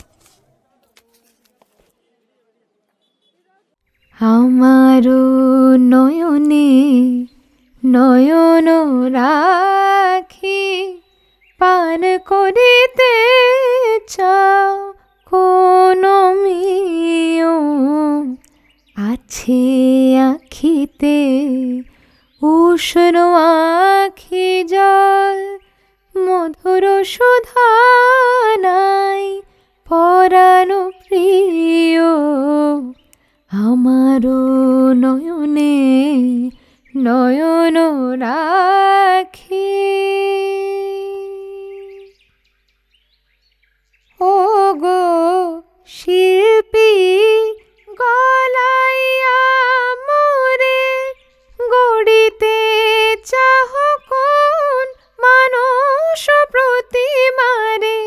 আমারও নয়নে নয়ন রাখি পান করিতে চাও কোন মিও, আছে আখিতে উষ্ণ আখি জল, মধুর সুধা নাই পরাণ প্রিয়। আমারও নয়নে নয়ন রাখি। ও গো শিল্পী গলাইয়া মোরে গড়িতে চাহ কোন মানুষ প্রতিমারে।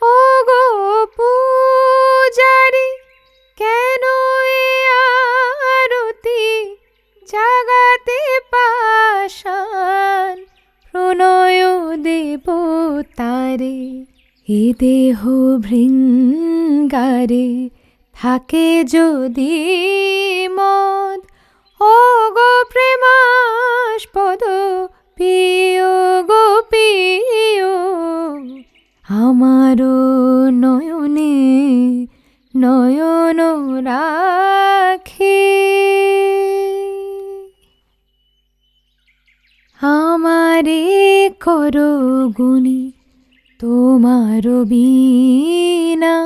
ও গো পূজারি কেন এ আরতি জাগাতে পাষাণ প্রণয় দেবতারে। এ দেহ ভৃঙ্গারে থাকে যদি মদ, ও গো প্রেমাস্পদ পিয় গো পিয়। আমারও নয়নে নয়ন রাখি। আমারে করো গুণী তোমার বীণা,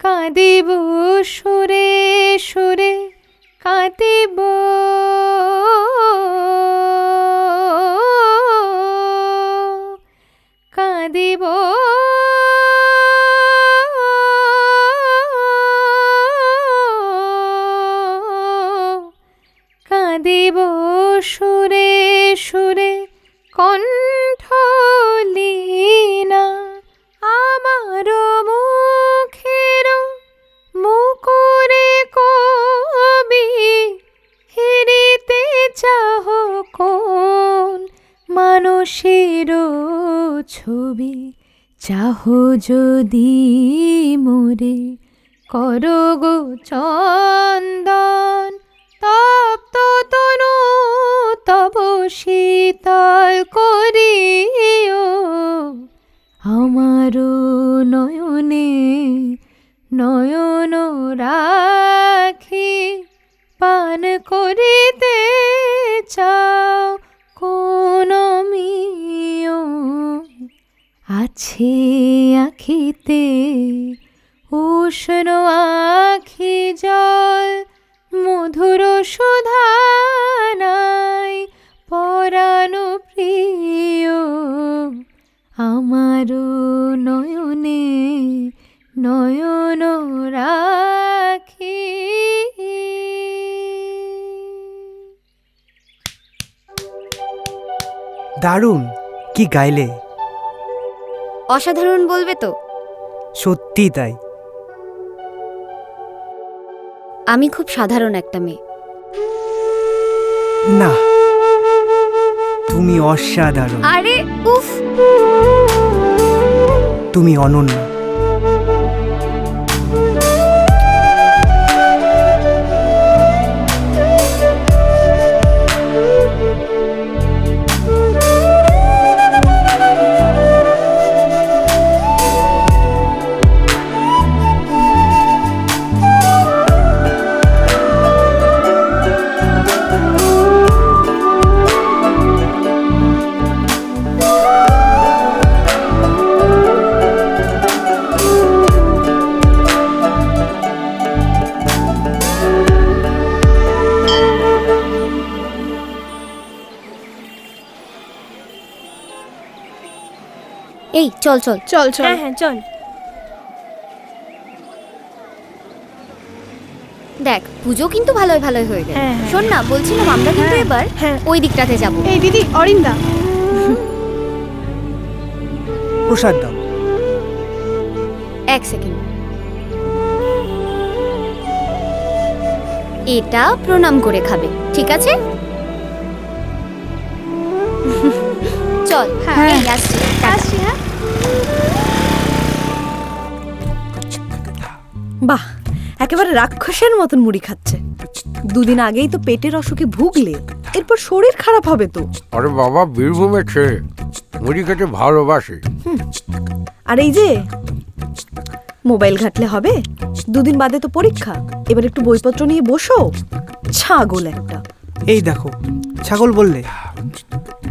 কাঁদিব সুরে সুরে কাঁদিব। কাঁদিব কাঁদিব সুরে সুরে কণ্ঠ লীনা। আমার মুখের মুকুরে কবি হেরিতে চাহ কোন মানুষের ছবি। চাহ যদি মোরে করো গো চন্দন, তপ্ত তনু তব শীতল করিও। আমারও নয়নে নয়ন রাখি পান করিতে আছে আখিতে উষ্ণ আখি জল, মধুর সুধানাই পরাণ প্রিয়, আমারও নয়নে নয়ন রাখি। দারুণ, কি গাইলে! অসাধারণ বলবে তো? সত্যি তাই। আমি খুব সাধারণ একটা মেয়ে। না, তুমি অসাধারণ, আরে উফ, তুমি অনন্য। এই চল চল চল চল। হ্যাঁ হ্যাঁ চল। দেখ, পুজো কিন্তু ভালোই ভালোই হয়ে গেল। হ্যাঁ, হ্যাঁ। শোন না, বলছিলাম আমরা কিন্তু এবার ওই দিকটাতে যাব। এই দিদি, অরিন্দা, প্রসাদ দাও। এক সেকেন্ড, এটা প্রণাম করে খাবে, ঠিক আছে? চল, এই আসছি, আসছি। হ্যাঁ, বাহ, একেবারে রাক্ষসের মতন মুড়ি খাচ্ছে। দুদিন আগেই তো পেটের অসুখে ভুগলে, এরপর শরীর খারাপ হবে তো। আরে বাবা, বীরভূমে খেয়ে মুড়ি খেতে ভালোবাসি। আর এই যে মোবাইল ঘাটলে হবে? দুদিন বাদে তো পরীক্ষা, এবার একটু বইপত্র নিয়ে বসো। ছাগল একটা। এই দেখো, ছাগল বললে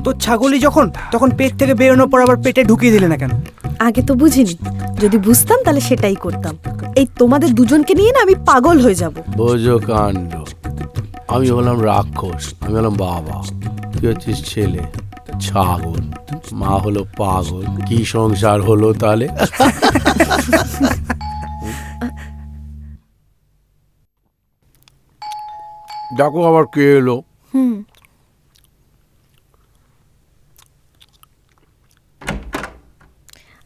তো, ছাগলই যখন তখন পেট থেকে বেরোনোর পর আবার পেটে ঢুকিয়ে দিলে না কেন? আগে তো বুঝিনি, যদি বুঝতাম তাহলে সেটাই করতাম। এই তোমাদের দুজনকে নিয়ে না আমি পাগল হয়ে যাব। বোঝো কাণ্ড, আমি হলাম রাক্ষস, আমি হলাম বাবা, তুই হচ্ছিস ছেলে ছাগল, মা হলো পাগল। কি সংসার হলো তাহলে? দেখো আবার কে এলো।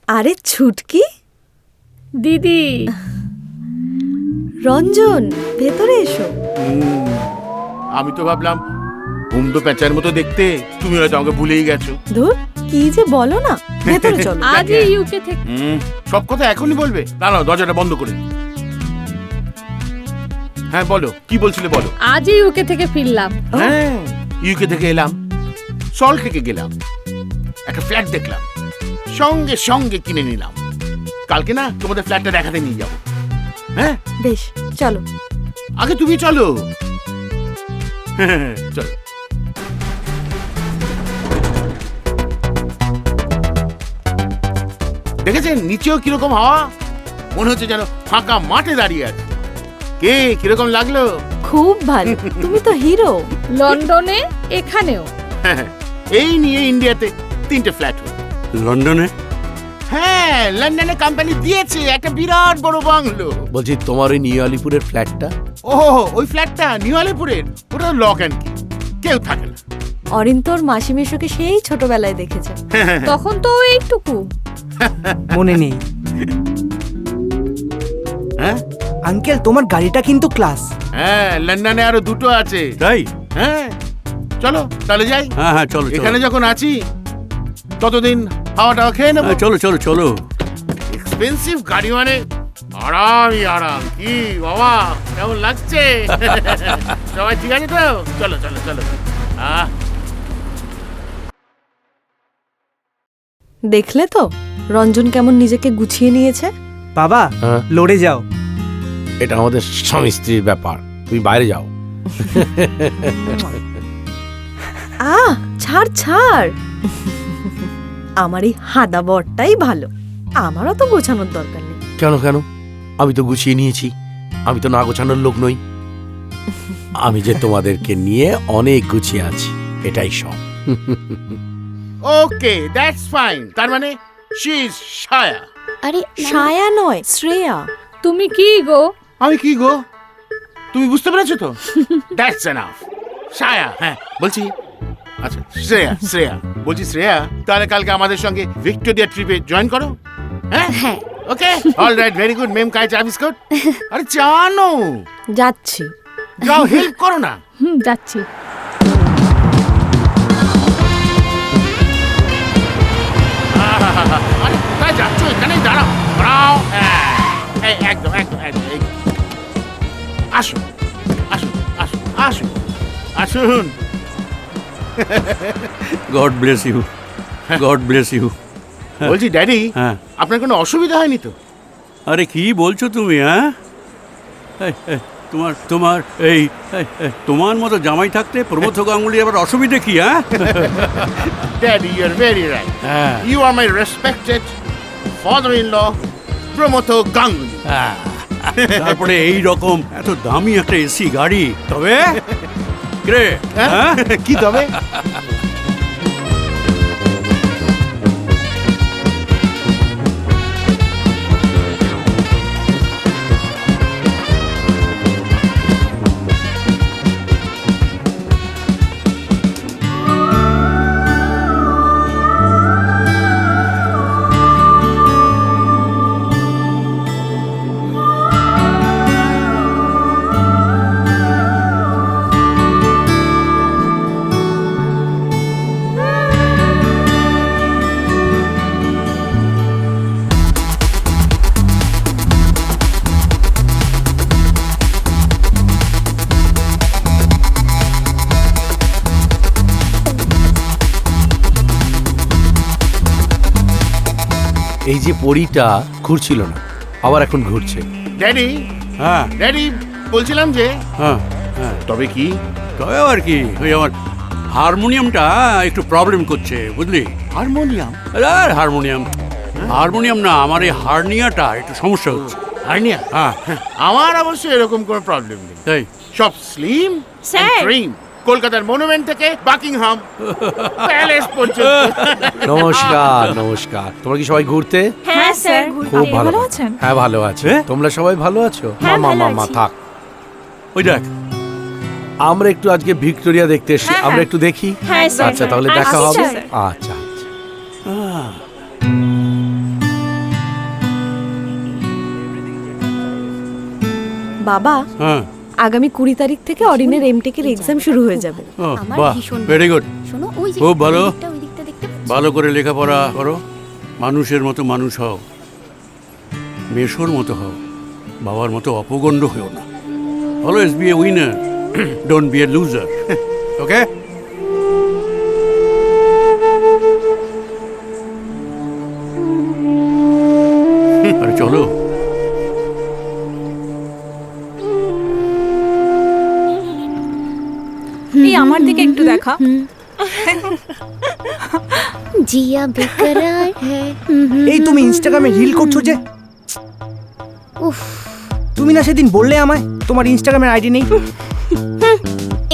আরে ছুটকি দিদি, রঞ্জন, ভেতরে এসো। আমি তো ভাবলাম হুমদো প্যাঁচার মতো দেখতে, তুমি হয়তো আমাকে ভুলেই গেছো। ধুর, কি যে বলো না, ভেতরে চলো। আজই ইউকে থেকে। সব কথা এখনই বলবে? না না, দরজাটা বন্ধ করে। হ্যাঁ বলো, কি বলছিলে বলো। আজই ইউকে থেকে ফিরলাম। হ্যাঁ, ইউকে থেকে এলাম, সল্ট থেকে গেলাম, একটা ফ্ল্যাট দেখলাম, সঙ্গে সঙ্গে কিনে নিলাম। কালকে না তোমাদের ফ্ল্যাটটা দেখাতে নিয়ে যাবো। হ্যাঁ বেশ, চলো। আগে তুমি চলো। চলো। দেখেছেন নিচেও কিরকম হাওয়া? মনে হচ্ছে যেন ফাঁকা মাঠে দাঁড়িয়ে আছে। কে কিরকম লাগলো? খুব ভালো, তুমি তো হিরো। লন্ডনে, এখানেও। এই নিয়ে ইন্ডিয়াতে 3টে ফ্ল্যাট হলো। লন্ডনে? হ্যাঁ, লন্ডনে কোম্পানি দিয়েছে একটা বিরাট বড় বাংলো। বলছি, তোমার ওই নিউ আলিপুরের ফ্ল্যাটটা? ও, ওই ফ্ল্যাটটা নিউ আলিপুরের, ওটা লক অ্যান্ড কি, কেউ থাকে না। অরিন্তর মাসি মেশোকে সেই ছোটবেলায় দেখেছে। তখন তো এইটুকু মনে নেই। হ্যাঁ আঙ্কেল, তোমার গাড়িটা কিন্তু ক্লাস। হ্যাঁ, লন্ডনে আরো 2টো আছে। তাই? হ্যাঁ, চলো তাহলে যাই। হ্যাঁ হ্যাঁ, চলো। এখানে যখন আছি ততদিন হাওয়াটা খেয়ে নেবো। চলো চলো চলো। এক্সপেন্সিভ গাড়ি মানে আরামই আরাম। কি বাবা, কেমন লাগছে? সবাই ঠিক আছে তো? চলো চলো চলো। দেখলে তো রঞ্জন কেমন নিজেকে গুছিয়ে নিয়েছে। বাবা, লড়ে যাও। এটা আমাদের স্বামী স্ত্রীর ব্যাপার, তুমি বাইরে যাও। ছাড় ছাড়। আমার এই হাদা বরটাই ভালো, আমার অত গোছানোর দরকার নেই। কেন কেন? আমি তো গুছিয়ে নিয়েছি, আমি তো না গোছানোর লোক নই। আমি যে তোমাদেরকে নিয়ে অনেক গুছিয়ে আছি, এটাই সব। ওকে, দ্যাটস ফাইন। তার মানে শি ইজ ছায়া। আরে ছায়া নয়, শ্রেয়া। তুমি কি গো? আমি কি গো? তুমি বুঝতে পেরেছো তো? That's enough. ছায়া, হ্যাঁ বলছি। আচ্ছা শ্রেয়া, শ্রেয়া বলছি, শ্রেয়া তাহলে কালকে আমাদের সঙ্গে ভিক্টোরিয়া ট্রিপে জয়েন করো। হ্যাঁ হ্যাঁ ওকে, অল রাইট, ভেরি গুড। মেম কাই চা বিস্কুট? আরে জানো, যাচ্ছি। যাও হেল্প করো না। যাচ্ছি। আরে কোথায় যাচ্ছ? এখানেই দাঁড়াও, দাঁড়াও। হ্যাঁ, এই একদম একদম একদম। আসুন আসুন আসুন আসুন আসুন। God bless you, God bless you. বলছি ড্যাডি, হ্যাঁ, আপনার কোনো অসুবিধা হয়নি তো? আরে কি বলছো তুমি? হ্যাঁ, তোমার তোমার এই তোমার মতো জামাই থাকতে প্রমথ গাঙ্গুলি আবার অসুবিধে কি? হ্যাঁ daddy, you are very right. হ্যাঁ, you are my respected father in law, Pramatha Ganguly. তারপরে এই রকম এত দামি একটা এসি গাড়ি, তবে রে কি তবে? এই যে পরীটা ঘুরছিল না, আবার এখন ঘুরছে। ড্যাডি, হ্যাঁ ড্যাডি বলছিলাম যে, হ্যাঁ হ্যাঁ, তবে কি? তবে আর কি, ওই আমার হারমোনিয়ামটা একটু প্রবলেম করছে, বুঝলি? হারমোনিয়াম? আরে হারমোনিয়াম, হারমোনিয়াম না, আমার এই হার্নিয়াটা একটু সমস্যা হচ্ছে। হার্নিয়া? হ্যাঁ, আমার অবশ্য এরকম কোনো প্রবলেম নেই। তাই সব স্লিম স্যার। ট্রিম, কলকাতার মনুমেন্ট থেকে বাকিংহাম প্যালেস পর্যন্ত। নমস্কার নমস্কার। তোমরা কি সবাই ঘুরতে? হ্যাঁ স্যার। খুব ভালো। ভালো আছেন? হ্যাঁ ভালো আছে। তোমরা সবাই ভালো আছো? হ্যাঁ, মামা ভালো মামা আছি। থাক। ওই দেখ, আমরা একটু আজকে ভিক্টোরিয়া দেখতে এসেছি, হ্যাঁ, আমরা হ্যাঁ। একটু দেখি। হ্যাঁ, স্যার। আচ্ছা তাহলে দেখা আসছি, হবে। স্যার। আচ্ছা আচ্ছা। বাবা, হ্যাঁ, আগামী 20 তারিখ থেকে অরিনের এমটেকের এক্সাম শুরু হয়ে যাবে। ও, আমার বাহ, ভীষণ ভেরি গুড, শোনো, ওই যে খুব ভালো। ওই দিকটা দেখতে পাচ্ছ? ভালো করে লেখাপড়া করো, মানুষের মতো মানুষ হও, মেশোর মতো হও, বাবার মতো অপগণ্ড হও না। Always be a winner, don't be a loser. Okay? আরে চলো। এই আমার দিকে একটু দেখা। জিয়া বেকরার হ্যায়। এই তুমি ইনস্টাগ্রামে রিল করছো যে? উফ, তুমি না সেদিন বললে আমায় তোমার ইনস্টাগ্রামের আইডি নেই।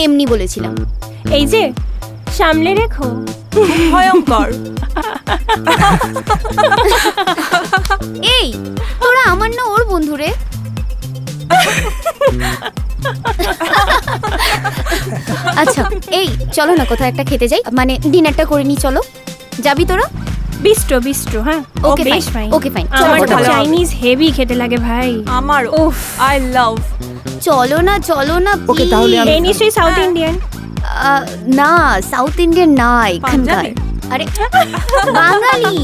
এমনি বলেছিলাম। এই যে সামলে রেখো, ভয়ঙ্কর। এই তোরা আমার না ওর বন্ধু রে। আচ্ছা এই চলো না কোথাও একটা খেতে যাই, মানে ডিনারটা করে নি। চলো, যাবি তোরা? বিস্ট্রো বিস্ট্রো, হ্যাঁ ওকে বেশ ফাইন, ফাইন। Okay fine. আমার চলো চাইনিজ হেভি খেতে লাগে ভাই। আমার উফ, আই লাভ। চলো না, চলো না। ওকে, তাহলে আমি- এই নিশ্চয়ই সাউথ ইন্ডিয়ান। না, সাউথ ইন্ডিয়ান না, এখানকার। আরে বাঙালি,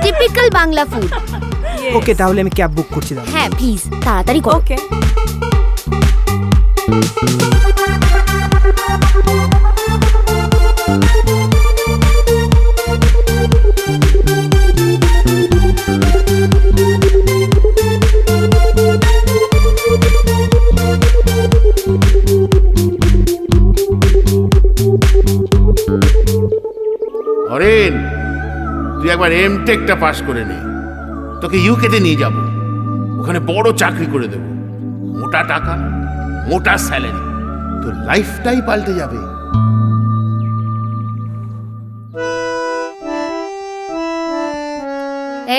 টিপিক্যাল বাংলা ফুড। ওকে, তাহলে আমি ক্যাব বুক করছি। দাও। হ্যাঁ প্লিজ তাড়াতাড়ি করো। ওকে। হরেন, তুই একবার একবার এমটেকটা পাস করে নে, তোকে ইউকেতে নিয়ে যাব, ওখানে বড় চাকরি করে দেব, মোটা টাকা, মোটা স্যালারি, তোর লাইফটাই পাল্টে যাবে।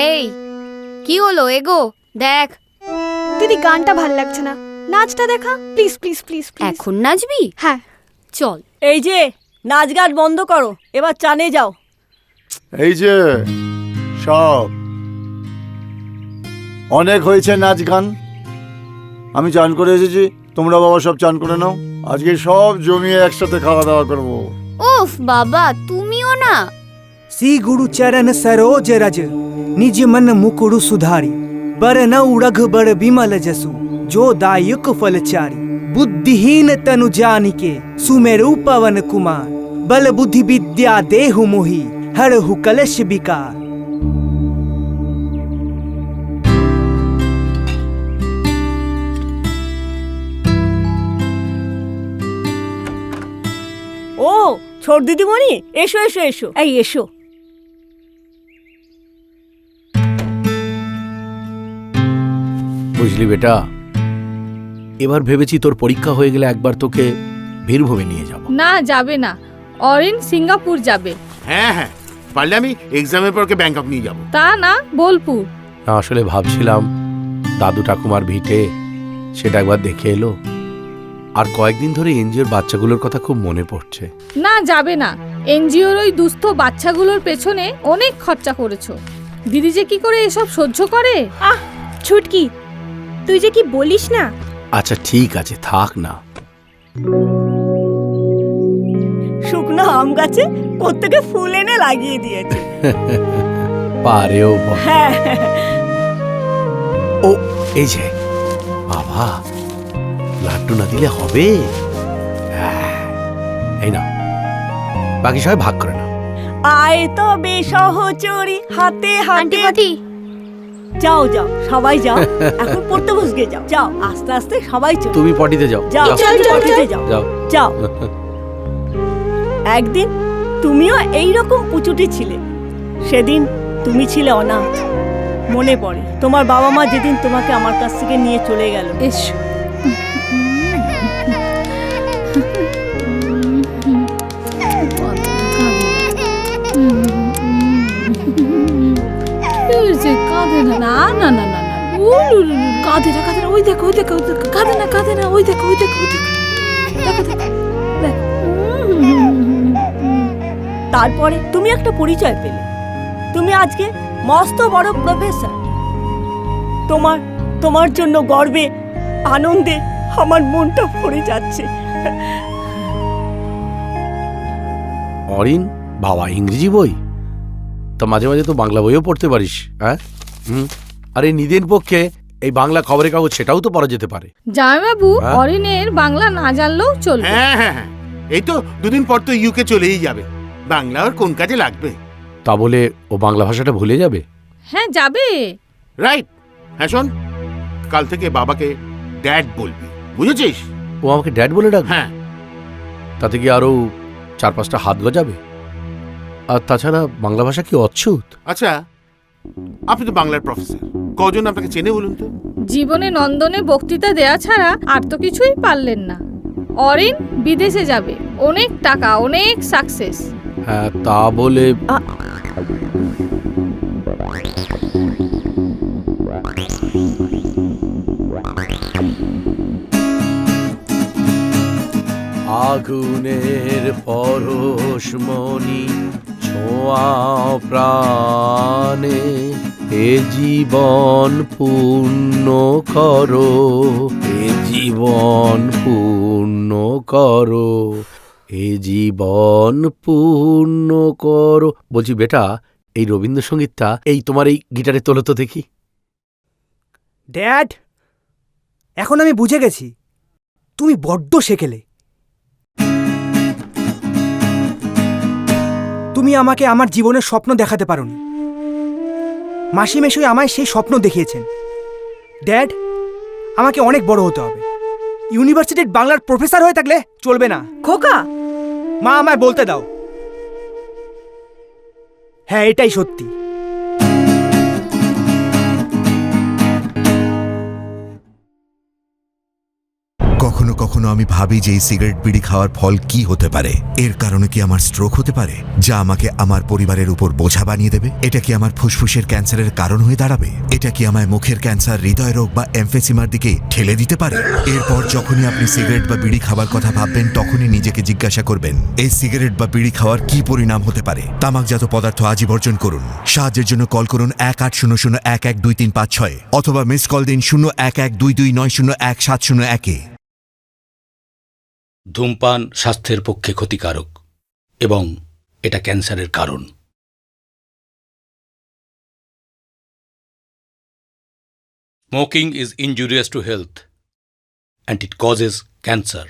এই কি হলো এগো দেখ। দিদি গানটা ভাল লাগছে না, নাচটা দেখা প্লিজ প্লিজ প্লিজ। এখন নাচবি? হ্যাঁ চল। এই যে নাচ গান বন্ধ করো, এবার চানে যাও। এই যে সব অনেক হয়েছে নাচ গান, আমি চান করে এসেছি, তোমরা বাবা সব চান করে নাও, আজকে সব জমিয়ে একসাথে খাওয়া দাওয়া করবো। উফ বাবা তুমিও না। श्री गुरु चरण सरोज रज निज मन मुकुरु सुधारी बरनउ रघुबर बिमल जसु जो दायुक फलचारी बुद्धिहीन तनु जानिके सुमेरु पवन कुमार बल बुद्धि विद्या देहु मोहि हरहु कलश विकार। ও ছোট দিদিমণি, এসো এসো এসো, এই এসো। বুঝলি বেটা, এবার ভেবেছি তোর পরীক্ষা হয়ে গেলে একবার তোকে বীরভূমে নিয়ে যাব। না যাবে না, অরিন সিঙ্গাপুর যাবে। হ্যাঁ হ্যাঁ, পারলে আমি এক্সামের পর ওকে ব্যাংকক নিয়ে যাব। তা না বোলপুর। আসলে ভাবছিলাম দাদু ঠাকুমার ভিটে, সেটা একবার দেখে এলো। আর কয়েকদিন ধরে এনজিওর বাচ্চাগুলোর কথা খুব মনে পড়ছে। না যাবে না, এনজিওর ওই দুস্থ বাচ্চাগুলোর পেছনে অনেক খরচা করেছো। দিদি যে কি করে এসব সহ্য করে। আহ ছুটকি, তুই যে কি বলিস না। আচ্ছা ঠিক আছে, থাক না। শুকনো আম গাছে প্রত্যেকে ফুল এনে লাগিয়ে দিয়েছে। পারেও বল। হ্যাঁ ও এই যে বাবা, লাড্ডু না দিলে হবে? এই না, বাকি সবাই ভাগ করে না। আয় তবে সহচরি হাতে হাতে। আন্টি যাও যাও সবাই যাও, এখন পড়তে বসবে, যাও যাও আস্তে আস্তে সবাই চলো। তুমি পটিতে যাও, যাও পটিতে যাও যাও যাও। একদিন তুমিও এইরকম পুচুটি ছিলে, সেদিন তুমি ছিলে অনাথ। মনে পড়ে তোমার বাবা মা যেদিন তোমাকে আমার কাছ থেকে নিয়ে চলে গেল। এসো। কাঁদে না, না না না না না, কাঁদে না কাঁদে না, ওই দেখো ওই দেখো, কাঁদে না কাঁদে না, ওই দেখো ওই দেখো, দেখো দেখো। তারপরে তুমি একটা পরিচয় পেলে, তুমি আজকে মস্ত বড় প্রফেসর। তোমার জন্য গর্বে আনন্দে আমার মনটা ভরে যাচ্ছে। অরিন বাবা ইংরেজি বই, তা মাঝে মাঝে তো বাংলা বইও পড়তে পারিস। হ্যাঁ আরে নিদেন পক্ষে এই বাংলা খবরের কাগজ সেটাও তো পড়া যেতে পারে। জামাইবাবু অরিনের বাংলা না জানলেও চলবে। হ্যাঁ হ্যাঁ হ্যাঁ, এই তো দুদিন পর তো ইউকে চলেই যাবে, বাংলা ওর কোন কাজে লাগবে? তা বলে ও বাংলা ভাষাটা ভুলে যাবে? হ্যাঁ যাবে। রাইট। হ্যাঁ শোন, কাল থেকে বাবাকে ড্যাড বলবি, বুঝেছিস? ও আমাকে ড্যাড বলে ডাকবে? হ্যাঁ। তাতে কি আরো 4-5টা হাত গজাবে? আর তাছাড়া বাংলা ভাষা কি অচ্ছুত? আচ্ছা আপনি তো বাংলার প্রফেসর, কজন আপনাকে চেনে বলুন তো? জীবনে নন্দনে বক্তৃতা দেয়া ছাড়া আর তো কিছুই পারলেন না। অরিন বিদেশে যাবে, অনেক টাকা, অনেক সাকসেস। হ্যাঁ তা বলে আগুনের পরশমণি ছোঁয়াও প্রাণে, এ জীবন পূর্ণ করো, এ জীবন পূর্ণ করো, এ জীবন পূর্ণ করো। বলছি বেটা, এই রবীন্দ্রসঙ্গীতটা এই তোমার এই গিটারে তোলো তো দেখি। ড্যাড, এখন আমি বুঝে গেছি তুমি বড্ড শেখেলে। তুমি আমাকে আমার জীবনের স্বপ্ন দেখাতে পারোনি, মাসি মেশোই আমায় সেই স্বপ্ন দেখিয়েছেন। ড্যাড, আমাকে অনেক বড় হতে হবে, ইউনিভার্সিটির বাংলার প্রফেসর হয়ে থাকলে চলবে না। খোকা, মা আমায় বলতে দাও। হ্যাঁ এটাই সত্যি, কখনো কখনো আমি ভাবি যে এই সিগারেট বিড়ি খাওয়ার ফল কি হতে পারে। এর কারণে কি আমার স্ট্রোক হতে পারে, যা আমাকে আমার পরিবারের উপর বোঝা বানিয়ে দেবে? এটা কি আমার ফুসফুসের ক্যান্সারের কারণ হয়ে দাঁড়াবে? এটা কি আমায় মুখের ক্যান্সার, হৃদয় রোগ বা এমফেসিমার দিকে ঠেলে দিতে পারে? এরপর যখনই আপনি সিগারেট বা বিড়ি খাবার কথা ভাববেন, তখনই নিজেকে জিজ্ঞাসা করবেন, এই সিগারেট বা বিড়ি খাওয়ার কি পরিণাম হতে পারে। তামাকজাত পদার্থ আজই বর্জন করুন। সাহায্যের জন্য কল করুন 1800-112356 অথবা মিস কল দিন 0112290170 ধূমপান স্বাস্থ্যের পক্ষে ক্ষতিকারক এবং এটা ক্যান্সারের কারণ। Smoking is injurious to health and it causes cancer.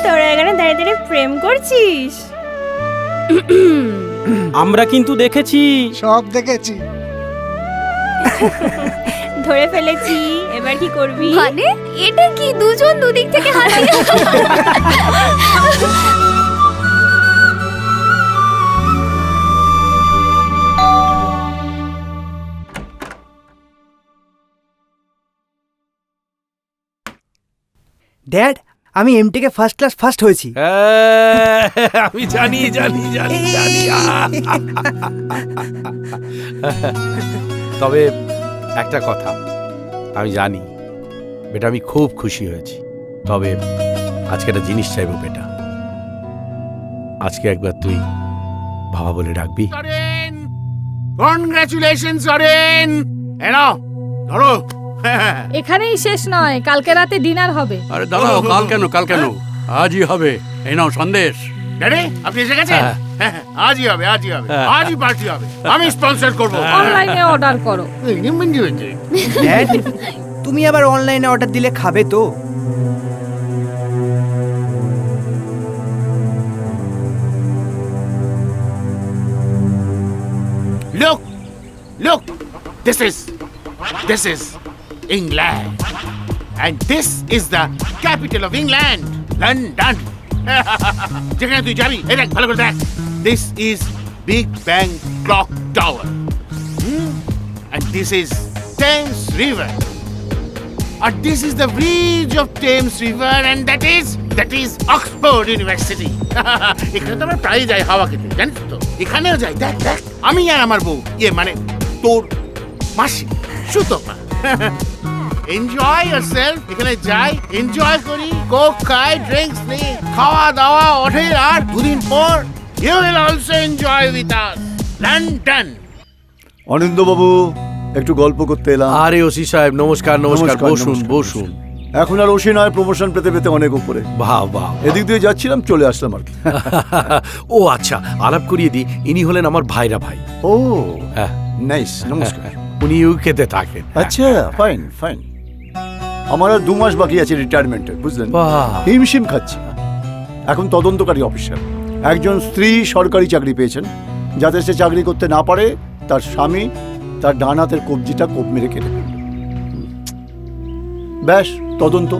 তোরা এখানে দাঁড়িয়ে দাঁড়িয়ে প্রেম করছিস? আমরা কিন্তু দেখেছি, সব দেখেছি। ধরে ফেলেছি, এবার কি করবি? মানে এটা কি দুজন দুদিক থেকে হাসি? ড্যাড, আমি এমটিকে ফার্স্ট ক্লাস ফার্স্ট হয়েছি। আমি জানি জানি জানি জানি তবে একটা কথা আমি জানি বেটা, আমি খুব খুশি হয়েছি। তবে আজকে একটা জিনিস চাইবো বেটা, আজকে একবার তুই বাবা বলে ডাকবি। কনগ্রাচুলেশন অরেন। এনো ধরো। এখানেই শেষ নয়, কালকে রাতে ডিনার হবে। আরে দাঁড়াও, কাল কেন কাল কেন, আজই হবে। এই নাও সন্দেশ। ড্যাডি আপনি এসে গেছেন? আজই হবে, আজই হবে, আজই পার্টি হবে। আমি স্পন্সর করব। অনলাইনে অর্ডার করো। ড্যাড, তুমি আবার অনলাইনে অর্ডার দিলে খাবে তো? Look, look, this is England, and this is the capital of England, London. যেখানে তুই যাবি, এই দেখ ভালো করে দেখ। This is Big Bang Clock Tower, and this is Thames River, and this is the bridge of Thames River, and that is Oxford University. এখানে তো আমরা প্রায় যাই হাওয়া খেতে, জানিস তো? এখানেও যাই, দেখ দেখ। আমি আর আমার বউ, মানে তোর মাসি সুতপা। Enjoy yourself. এখানে যাই, এনজয় করি, কোক খাই, ড্রিঙ্কস নিই, খাওয়া দাওয়া ওঠে, আর দুদিন পর you will also enjoy with us. London. অনিন্দবাবু, একটু গল্প করতে এলাম। আরে ওসি সাহেব নমস্কার। নমস্কার, বসুন বসুন। এখন আর ওসি নয়, প্রমোশন পেতে পেতে অনেক উপরে। বাহ বাহ। এদিক দিয়ে যাচ্ছিলাম, চলে আসলাম আর কি। ও আচ্ছা, আলাপ করিয়ে দিই, ইনি হলেন আমার ভাইরা ভাই। ও হ্যাঁ, নাইস, নমস্কার। উনি ইউকেতে থাকেন। আচ্ছা, ফাইন ফাইন। আমার আর 2 মাস বাকি আছে রিটায়ারমেন্টের, বুঝলেন? হিমশিম খাচ্ছি। এখন তদন্তকারী অফিসার। একজন স্ত্রী সরকারি চাকরি পেয়েছেন, যাতে সে চাকরি করতে না পারে তার স্বামী তার ডান হাতের কবজিটা কোপ মেরে কেটে ফেলল। ব্যাস, তদন্ত।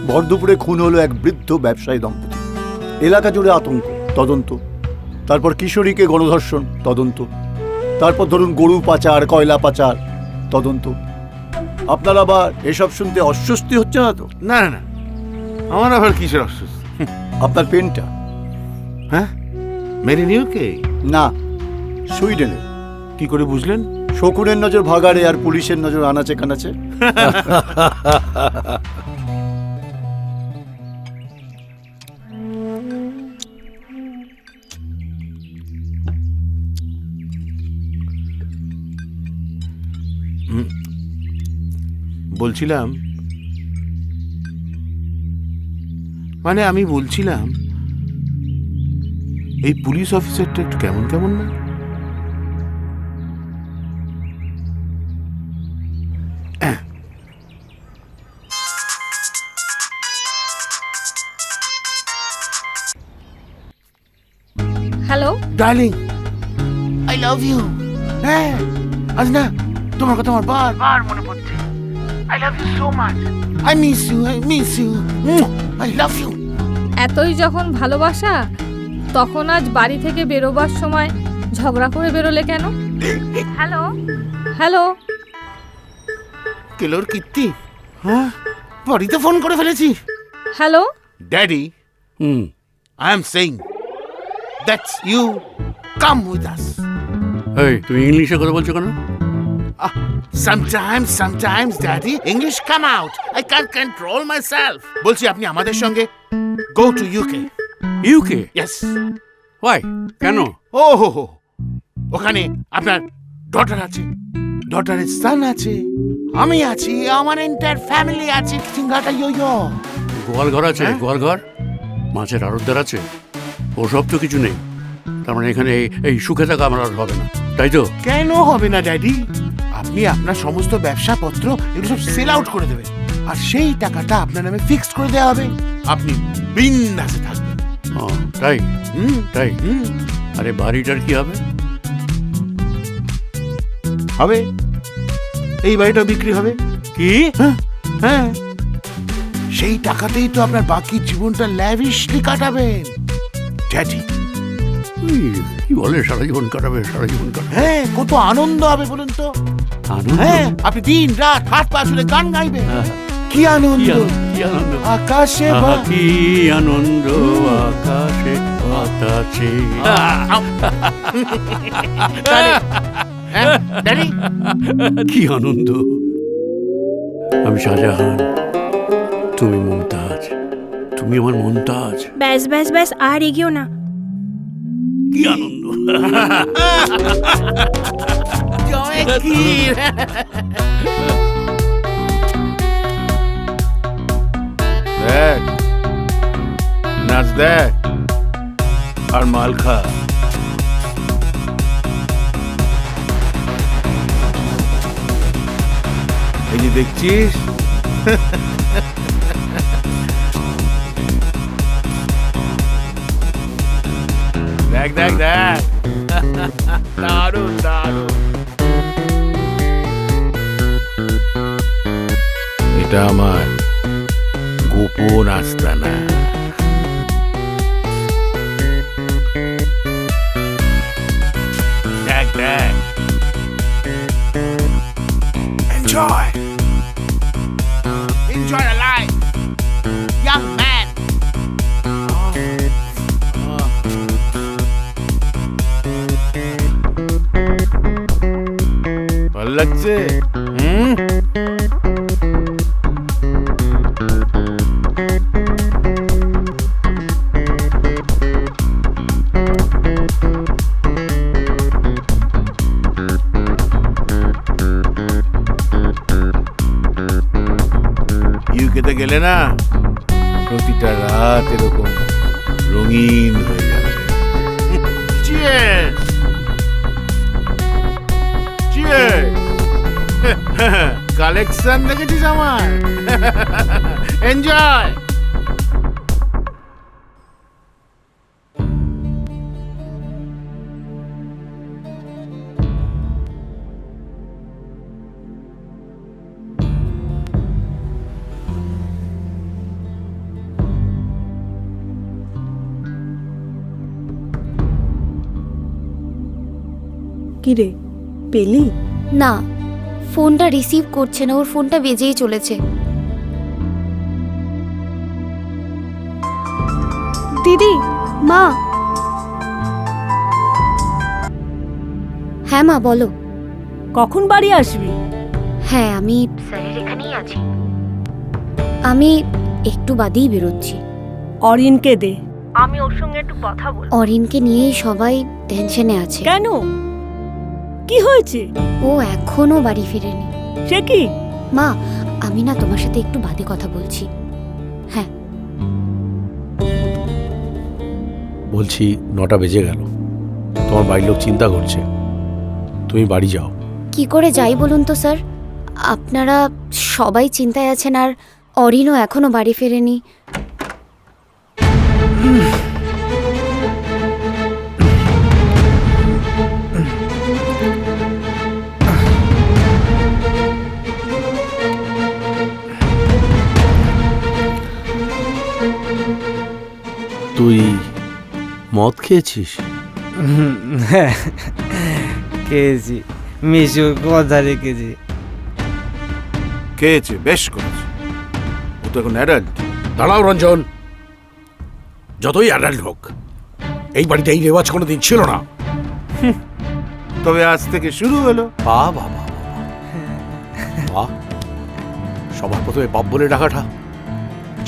ভরদুপুরে খুন হলো এক বৃদ্ধ ব্যবসায়ী দম্পতি। এলাকা জুড়ে আতঙ্ক, তদন্ত। তারপর কিশোরীকে গণধর্ষণ, তদন্ত। তারপর ধরুন গরু পাচার, কয়লা পাচার, তদন্ত। আপনার আবার এসব শুনতে অস্বস্তি হচ্ছে না তো? না না না, আমার আবার কিসের অস্বস্তি? আপনার পেনটা। হ্যাঁ, মেরি নিউকে? না, সুইডেনে। কি করে বুঝলেন? শকুনের নজর ভাগাড়ে আর পুলিশের নজর আনাচে কানাচে। বলছিলাম, মানে আমি বলছিলাম এই পুলিশ অফিসারটা একটু কেমন কেমন না? Hello darling, I love you. হ্যাঁ, আজ না তোমার কথা আমার বারবার মনে পড়ছে। I love you so much. I miss you, I miss you, I love you. এতই যখন ভালোবাসা, তখন আজ বাড়ি থেকে বেরোবার সময় ঝগড়া করে বেরোলে কেন? হ্যালো হ্যালো কেলোর কীর্তি, হ্যাঁ বাড়িতে ফোন করে ফেলেছি। Hello daddy, I am saying that's you come with us. এই তুমি ইংলিশে কথা বলছো কেন? Sometimes, Daddy, English come out. I can't control myself. বলছি আপনি আমাদের সঙ্গে go to UK. UK? Yes. Why? কেন? ওখানে আপনার ডটার আছে, ডটারের সান আছে, আমি আছি, আমার এন্টায়ার ফ্যামিলি আছে। চিঙ্গাটা ইয়ো। গোয়াল ঘর আছে? গোয়াল ঘর, মাছের আড়তদার আছে, ওসব তো কিছু নেই। তার মানে এখানে এই সুখে থাকা আমার আর হবে না, তাই তো? কেন হবে না ড্যাডি? আপনি আপনার সমস্ত ব্যবসাপত্র এগুলো সব সেল আউট করে দেবেন, আর সেই টাকাটা আপনার নামে ফিক্সড করে দেওয়া হবে। আপনি বিন্দাসে থাকবেন। তাই? তাই? আরে বাড়িটার কি হবে? হবে, এই বাড়িটা বিক্রি হবে। কি? হ্যাঁ, সেই টাকাতেই তো আপনার বাকি জীবনটা ল্যাভিশলি কাটাবেন ড্যাডি। কি বলে সারা জীবন কাটাবে? সারা জীবন কাটাবে? হ্যাঁ, কত আনন্দ হবে বলুন তো। আনন্দ? হ্যাঁ, আপনি দিন রাত হাত পা ছুড়ে গান গাইবেন। কি আনন্দ! আকাশে কি আনন্দ, আকাশে বাতাসে। কি আনন্দ! আমি শাহজাহান, তুমি মুমতাজ, তুমি আমার মুমতাজ। ব্যাস ব্যাস ব্যাস, আর এগিয়েও না। কি আনন্দ! দেখ, নাচ দেখ আর মাল খা। এই যে দেখছিস, দেখ দেখ দেখ, দারুণ দারুণ। এটা আমার গোপন আস্তানা। দেখ দেখ, enjoy the life, young man. ভালো লাগছে? ইউকেতে গেলে না প্রতিটা রাত এরকম রঙিন হয়ে যাবে। Cheers! Cheers! কালেকশন দেখেছিস আমার? এনজয়। কি রে, পেলি? না, ফোনটা রিসিভ করছে না, ওর ফোনটা বেজেই চলেছে। দিদি, মা। হ্যাঁ মা বলো। কখন বাড়ি আসবি? হ্যাঁ আমি স্যারের এখানেই আছি। আমি একটু বাদেই বেরোচ্ছি। অরিনকে দে, আমি ওর সঙ্গে একটু কথা বলবো। অরিনকে নিয়েই সবাই টেনশনে আছে। কেন, কি হয়েছে? ও এখনো বাড়ি ফিরেনি। সে কি? মা আমি না তোমার সাথে একটু বাদে কথা বলছি। হ্যাঁ বলছি 9টা বেজে গেল, তোমার বাড়ির লোক চিন্তা করছে, তুমি বাড়ি যাও। কি করে যাই বলুন তো স্যার? আপনারা সবাই চিন্তায় আছেন আর অরিনও এখনো বাড়ি ফেরেনি। তুই মদ খেয়েছিস? খেয়েছি, মিশুর কথা রেখেছি। খেয়েছে, বেশ করেছে। ও তো এখন অ্যাডাল্ট। দাঁড়াও রঞ্জন, যতই অ্যাডাল্ট হোক এই বাড়িতে এই রেওয়াজ কোনোদিন ছিল না। তবে আজ থেকে শুরু হলো। বাবা বাহ, সবার প্রথমে বাপ বলে ডাকাটা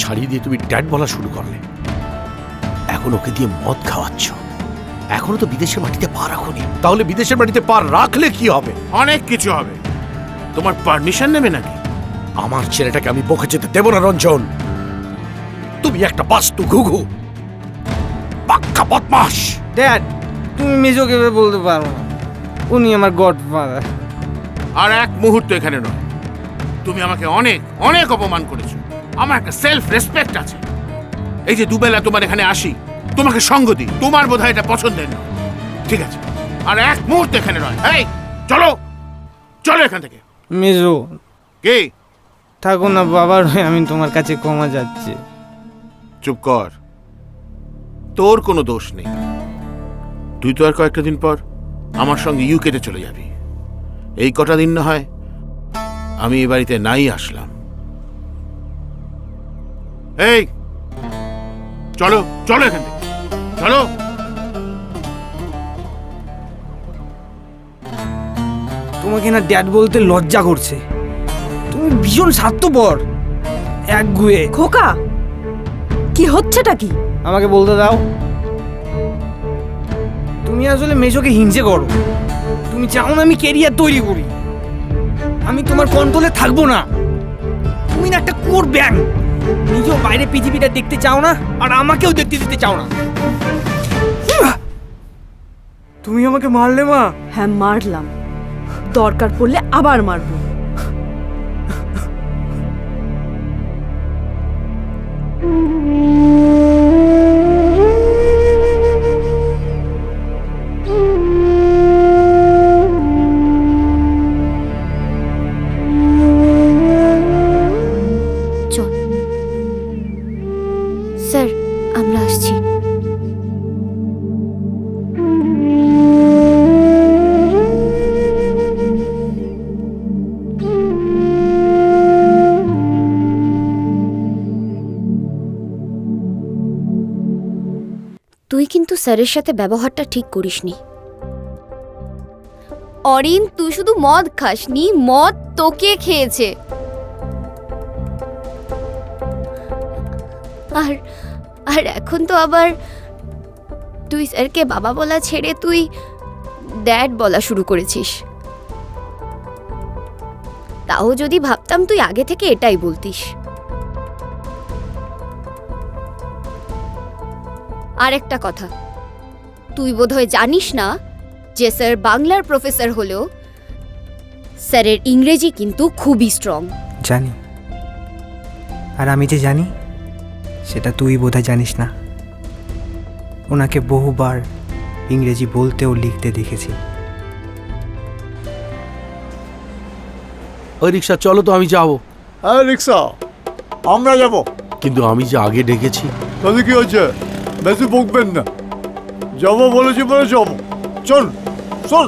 ছাড়িয়ে দিয়ে তুমি ড্যাড বলা শুরু করলে। এখন ওকে দিয়ে মদ খাওয়াচ্ছ। এখনো তো বিদেশের মাটিতে পা রাখোনি, তাহলে বিদেশের মাটিতে পা রাখলে কি হবে? অনেক কিছু হবে। তোমার পারমিশন নেবে নাকি? আমার ছেলেটাকে আমি বকে যেতে দেব না রঞ্জন। তুমি একটা বাস্তু ঘুঘু, পাক্কা বদমাস। ড্যাড, তুমি মিশুকে বলতে পারো না, উনি আমার গডফাদার। আর এক মুহূর্ত এখানে নয়। তুমি আমাকে অনেক অনেক অপমান করেছো। আমার একটা সেলফ রেসপেক্ট আছে। এই যে দুবেলা তোমার এখানে আসি, তোমাকে সঙ্গ দিই, তোমার বোধহয় এটা পছন্দের না। ঠিক আছে, আর এক মুহূর্ত এখানে নয়। এই চলো চলো এখান থেকে। মিশু কে? থাকো না বাবার হয়ে, আমি তোমার কাছে ক্ষমা যাচ্ছি। চুপ কর, তোর কোনো দোষ নেই। তুই তো আর কয়েকটা দিন পর আমার সঙ্গে ইউকেতে চলে যাবি। এই কটা দিন না হয় আমি এই বাড়িতে নাই আসলাম। এই চলো চলো এখান থেকে, চলো। তোমাকে না ড্যাড বলতে লজ্জা করছে। তুমি ভীষণ স্বার্থপর, একগুয়ে। খোকা, কি হচ্ছেটা কি? আমাকে বলতে দাও। তুমি আসলে মেশোকে হিংসে করো। তুমি চাও না আমি কেরিয়ার তৈরি করি। আমি তোমার কন্ট্রোলে থাকবো না। তুমি না একটা কোর ব্যাং, নিজেও বাইরে পৃথিবীটা দেখতে চাও না আর আমাকেও দেখতে দিতে চাও না। তুমি আমাকে মারলে মা? হ্যাঁ মারলাম, দরকার পড়লে আবার মারবো। চল স্যার, আমরা আসছি। তুই কিন্তু স্যারের সাথে ব্যবহারটা ঠিক করিসনি। অরিন, তুই শুধু মদ খাসনি, মদ তোকে খেয়েছে। আর আর এখন তো আবার তুই স্যারকে বাবা বলা ছেড়ে তুই ড্যাড বলা শুরু করেছিস। তাও যদি ভাবতাম তুই আগে থেকে এটাই বলতিস। আর একটা কথা, তুই বোধহয় জানিস না যে স্যার বাংলার প্রফেসর হলেও স্যারের ইংরেজি কিন্তু খুবই স্ট্রং। জানি, আর আমি যে জানি সেটা তুই বোধহয় জানিস না। ওনাকে বহুবার ইংরেজি বলতে ও লিখতে দেখেছি। ওই রিক্সা চলো তো, আমি যাবো। হ্যাঁ রিক্সা, আমরা যাব। কিন্তু আমি যে আগে ডেকেছি। তাহলে কি হচ্ছে? বেশি বকবেন না, যাবো বলেছি বলে যাবো। চল চল।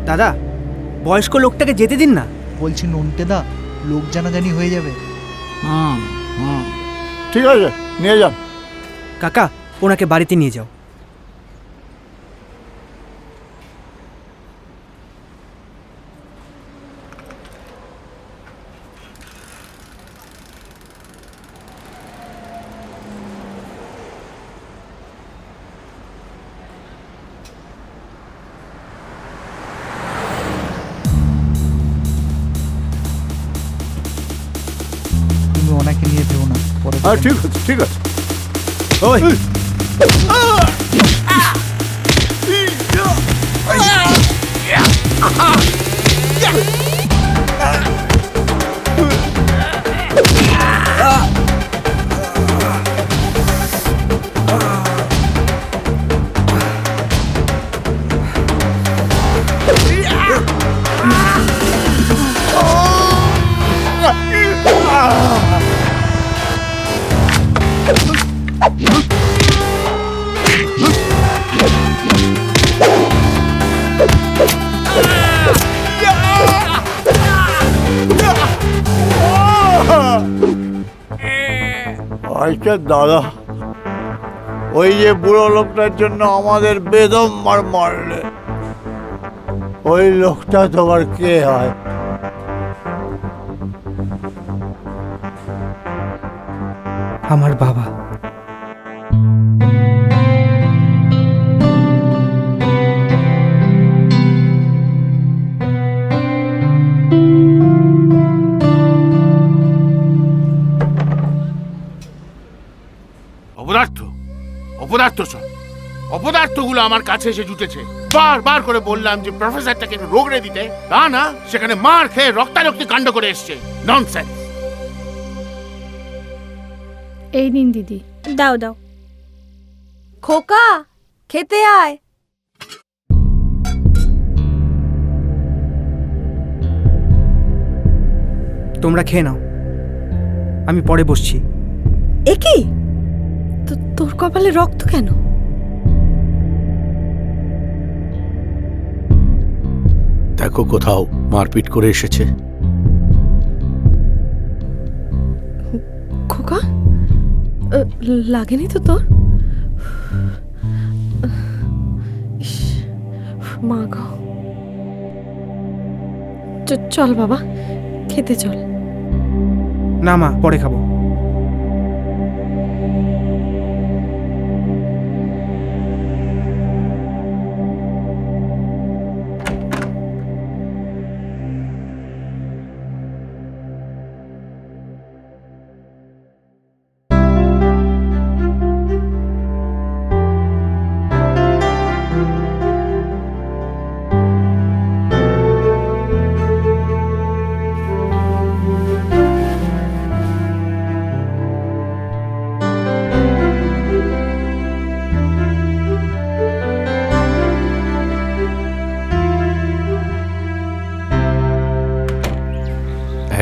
দাদা বয়স্ক লোকটাকে যেতে দিন না। বলছি নন্টে দা, লোক জানাজানি হয়ে যাবে। ঠিক আছে, নিয়ে যান। কাকা ওনাকে বাড়িতে নিয়ে যাও। তুমি ওনাকে নিয়ে যেও না, পরে হ্যাঁ ঠিক আছে, ঠিক আছে। ওই আচ্ছা দাদা, ওই যে বুড়ো লোকটার জন্য আমাদের বেদম মারলে, ওই লোকটা তোমার কে হয়? আমার বাবা। অপদার্থ, অপদার্থ সব অপদার্থগুলো আমার কাছে এসে জুটেছে। বারবার করে বললাম যে প্রফেসরটাকে একটু রোগড়ে দিতে, তা না, সেখানে মার খেয়ে রক্তারক্তি কাণ্ড করে এসছে। ননসেন্স। এই নিন দিদি। দাও দাও। খোকা খেতে আয়। তোমরা খেয়ে নাও, আমি পরে বসছি। এ কি, তোর কপালে রক্ত কেন? দেখো কোথাও মারপিট করে এসেছে। খোকা লাগেনি তো তোর? ইস, মা গো। চল বাবা, খেতে চল। না মা, পরে খাবো।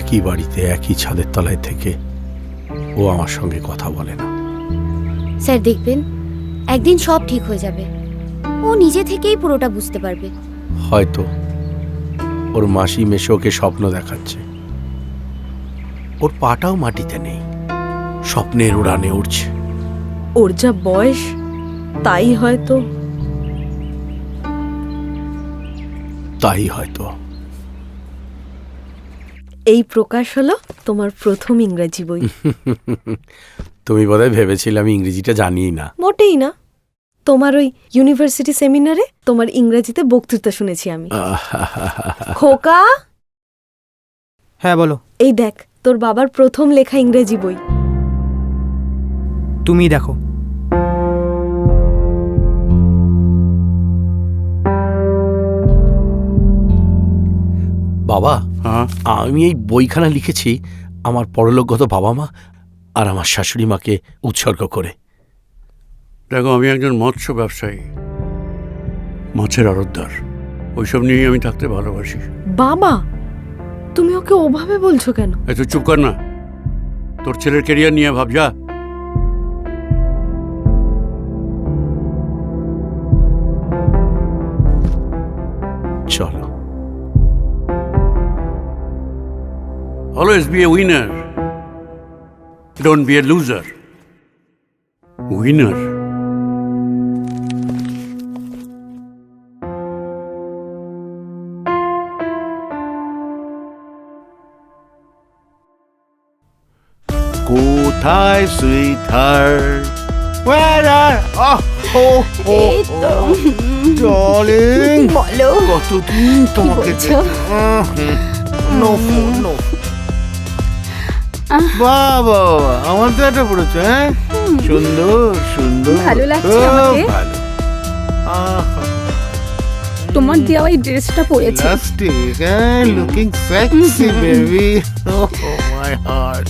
একই বাড়িতে একই ছাদের তলায় থেকে ও আমার সঙ্গে কথা বলে না। স্যার দেখবেন, একদিন সব ঠিক হয়ে যাবে। ও নিজে থেকেই পুরোটা বুঝতে পারবে। হয়তো ওর মাসি মেশো ওকে স্বপ্ন দেখাচ্ছে। ওর পাটাও মাটিতে নেই, স্বপ্নের উড়ানে উঠছে। ওর যা বয়স, তাই হয়তো। এই প্রকাশ হলো তোমার প্রথম ইংরেজি বই। তুমি বোধহয় ভেবেছিলে আমি ইংরেজিটা জানিই না। মোটেই না। তোমার ওই ইউনিভার্সিটি সেমিনারে তোমার ইংরেজিতে বক্তৃতা শুনেছি আমি। খোকা, হ্যাঁ বলো। এই দেখ তোর বাবার প্রথম লেখা ইংরেজি বই। তুমি দেখো। বাবা, আমি এই বইখানা লিখেছি আমার পরলোকগত বাবা মা আর আমার শাশুড়ি মাকে উৎসর্গ করে। দেখো, আমি একজন মৎস্য ব্যবসায়ী, মাছের আড়তদার। ওইসব নিয়েই আমি থাকতে ভালোবাসি। বাবা, তুমি ওকে ওভাবে বলছো কেন? তুই চুপ কর না, তোর ছেলের ক্যারিয়ার নিয়ে ভাব। যা। চলো। Always be a winner. Don't be a loser. Winner. কোথায় সুইটহার্ট? Where are darling? বলো কতদিন তোমাকে নো ফোন নো বাবা আমার তো এটা পড়েছে হ্যাঁ সুন্দর সুন্দর ভালো লাগছে খুব আমাকে? ভালো আহা তোমার দেওয়া এই ড্রেসটা পরেছি Fantastic, looking sexy, baby. Oh, my heart.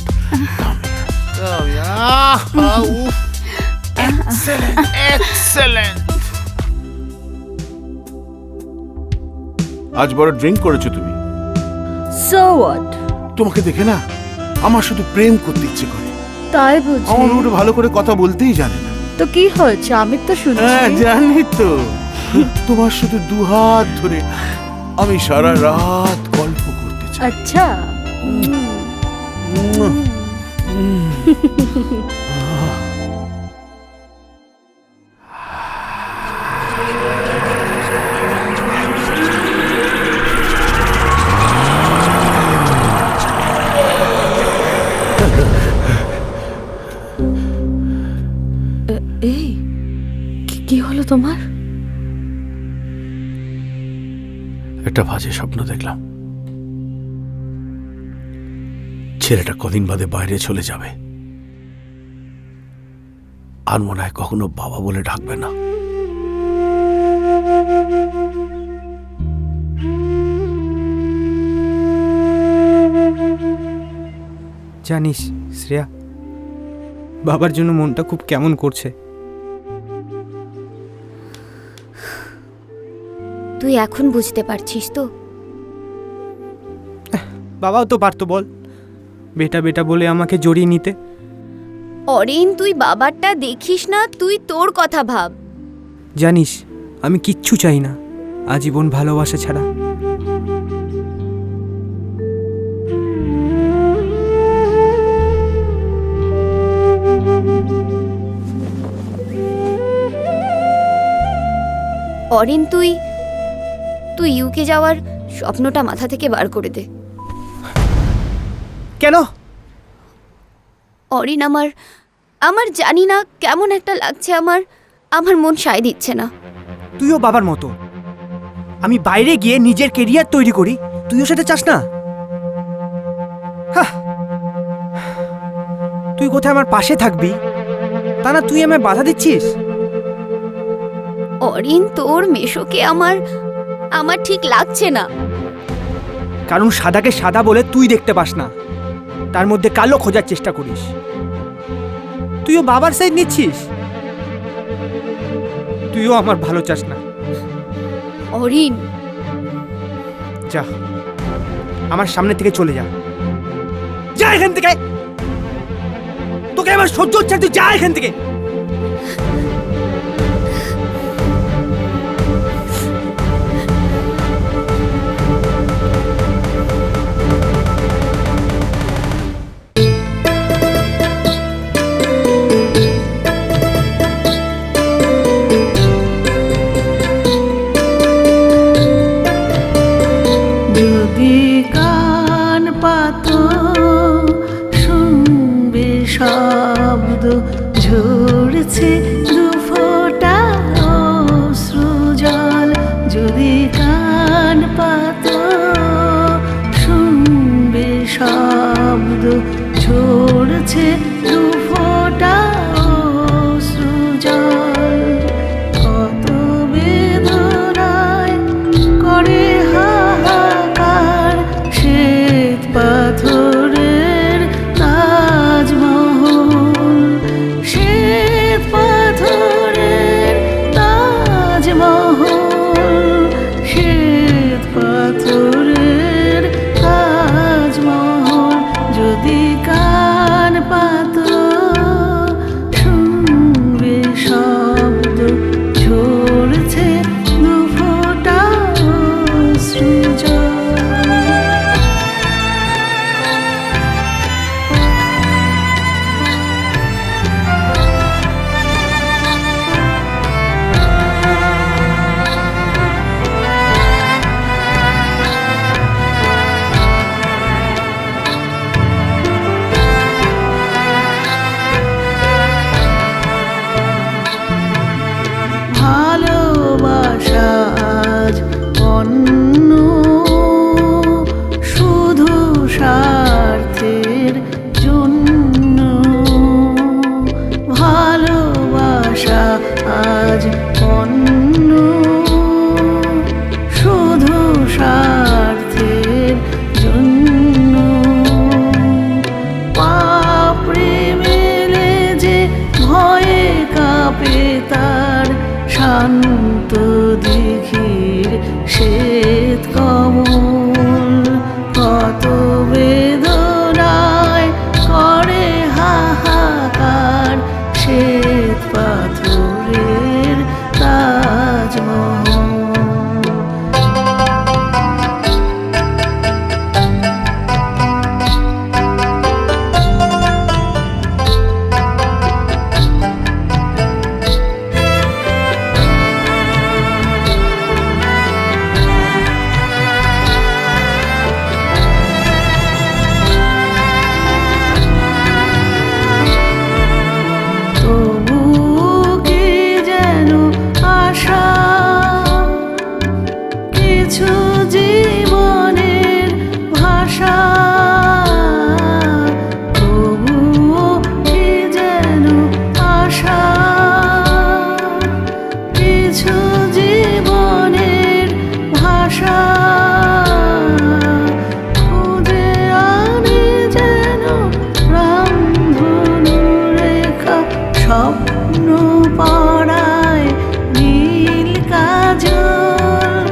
Come here. Oof. Excellent, excellent. আজ বড় ড্রিঙ্ক করেছো তুমি। So what? তোমাকে দেখে না আমার শুধু প্রেম করতে ইচ্ছে করে। তাই বুঝি? আমার ওটা ভালো করে কথা বলতেই জানে না। তো কি হয়েছে? আমি তো শুনছি। হ্যাঁ জানি তো। তোমার শুধু দুহাত ধরে আমি সারা রাত গল্প করতে চাই। আচ্ছা এই কি হলো তোমার? একটা বাজে স্বপ্ন দেখলাম। ছেলেটা কদিন বাদে বাইরে চলে যাবে, আর মনে হয় কখনো বাবা বলে ডাকবে না। জানিস শ্রেয়া, বাবার জন্য মনটা খুব কেমন করছে। তুই এখন বুঝতে পারছিস তো? বাবাও তো পারতো বল, বেটা বেটা বলে আমাকে জড়িয়ে নিতে। অরিন তুই বাবারটা দেখিস না, তুই তোর কথা ভাব। জানিস আমি কিচ্ছু চাই না আজীবন ভালোবাসা ছাড়া। অরিন তুই ইউকে যাওয়ার স্বপ্নটা মাথা থেকে বার করে দে। কেন? অরিন আমার জানি না কেমন একটা লাগছে, আমার মন সায় দিচ্ছে না। তুইও বাবার মতো, আমি বাইরে গিয়ে নিজের কেরিয়ার তৈরি করি, তুইও সেটা চাস না? তুই কোথায় আমার পাশে থাকবি, তা না তুই আমায় বাধা দিচ্ছিস। অরিন তোর মেশোকে আমার ঠিক লাগছে না। কারণ সাদাকে সাদা বলে তুই দেখতে পাস না, তার মধ্যে কালো খোঁজার চেষ্টা করিস। তুইও বাবার সাইড নিচ্ছিস, তুইও আমার ভালো চাস না। অরিন যা আমার সামনে থেকে চলে যা, যা এখান থেকে। তোকে আমার সহ্য হচ্ছে, তুই যা এখান থেকে। যদি কান পাতো শুনবে শব্দ ঝোল অন্য শুধু স্বার্থের জন্য ভালোবাসা আজ অন্য শুধু স্বার্থের জন্য পাপড়ি মেলে যে ভয়ে কাঁপে তার শান্ত দিঘির শ্বেত কমল কত বেদনায় করে হাহাকার শ্বেত পাথরের তাজমহল। কিছু জীবনের ভাষা তবুও কি যেন আশা কিছু জীবনের ভাষা খুঁজে আনে যেন রামধনু রেখা স্বপ্ন পড়ায় নীল কাজল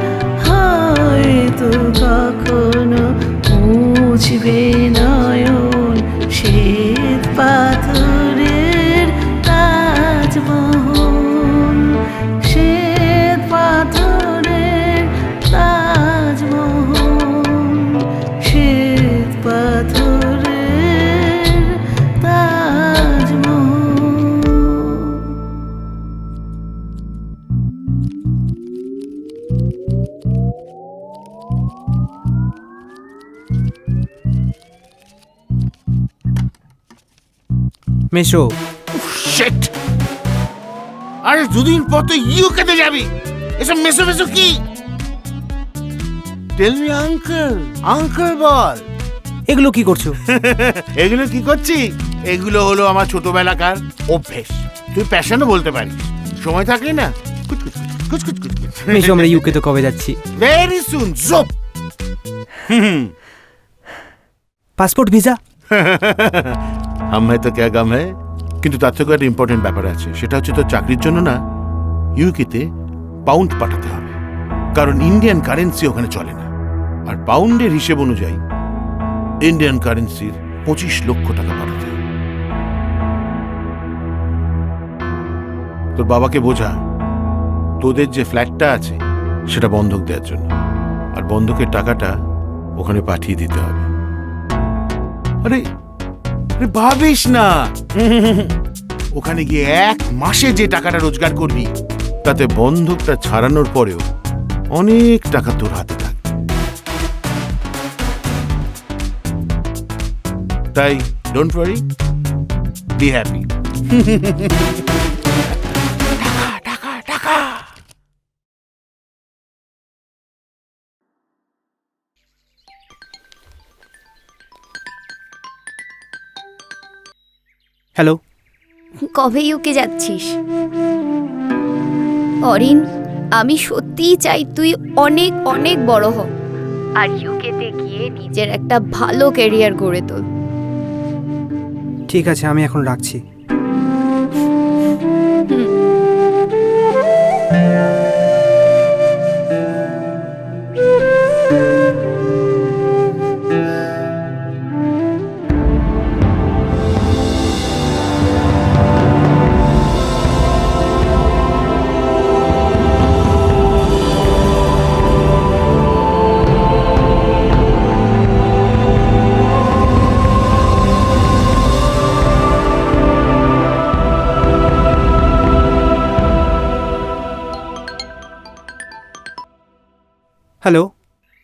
হয়তো কখনো মুছবে নয়ন শ্বেত পাথরের তাজমহল শ্বেত পাথরের তাজমহল শ্বেত পাথরের তাজমহল। মেশো শিট! আরে দুদিন পর তো ইউকেতে যাবি, এসব মেসো মেসো কি? টেল মি আঙ্কেল, আঙ্কেল বল। এগুলো কি করছো? এগুলো কি করছি? এগুলো হলো আমার ছোটবেলাকার অভ্যেস। তুই প্যাশনও বলতে পারিস। সময় থাকলে না কুচকুচ কুচকুচ কুচকুচ। মেশো আমরা ইউকে তো কবে যাচ্ছি? Very soon. জোপ। Passport visa? হাম হ্যায় তো ক্যা গাম হ্যায়। কিন্তু তার থেকে একটা ইম্পর্টেন্ট ব্যাপার আছে, সেটা হচ্ছে তোর চাকরির জন্য না ইউকেতে পাউন্ড পাঠাতে হবে, কারণ ইন্ডিয়ান কারেন্সি ওখানে চলে না। আর পাউন্ডের হিসেব অনুযায়ী ইন্ডিয়ান কারেন্সির 25 লক্ষ টাকা পাঠাতে হবে। তোর বাবাকে বোঝা তোদের যে ফ্ল্যাটটা আছে সেটা বন্ধক দেওয়ার জন্য, আর বন্ধকের টাকাটা ওখানে পাঠিয়ে দিতে হবে। আরে ভাবিস না, ওখানে গিয়ে 1 মাসে যে টাকাটা রোজগার করবি তাতে বন্ধকটা ছাড়ানোর পরেও অনেক টাকা তোর হাতে থাকবে। তাই ডোন্ট ওয়ারি, বি হ্যাপি। টাকা টাকা টাকা। হ্যালো, কবে ইউকে যাচ্ছিস? অরিন, আমি সত্যিই চাই তুই অনেক অনেক বড় হ আর ইউকেতে গিয়ে নিজের একটা ভালো ক্যারিয়ার গড়ে তোল। ঠিক আছে, আমি এখন রাখছি। হ্যালো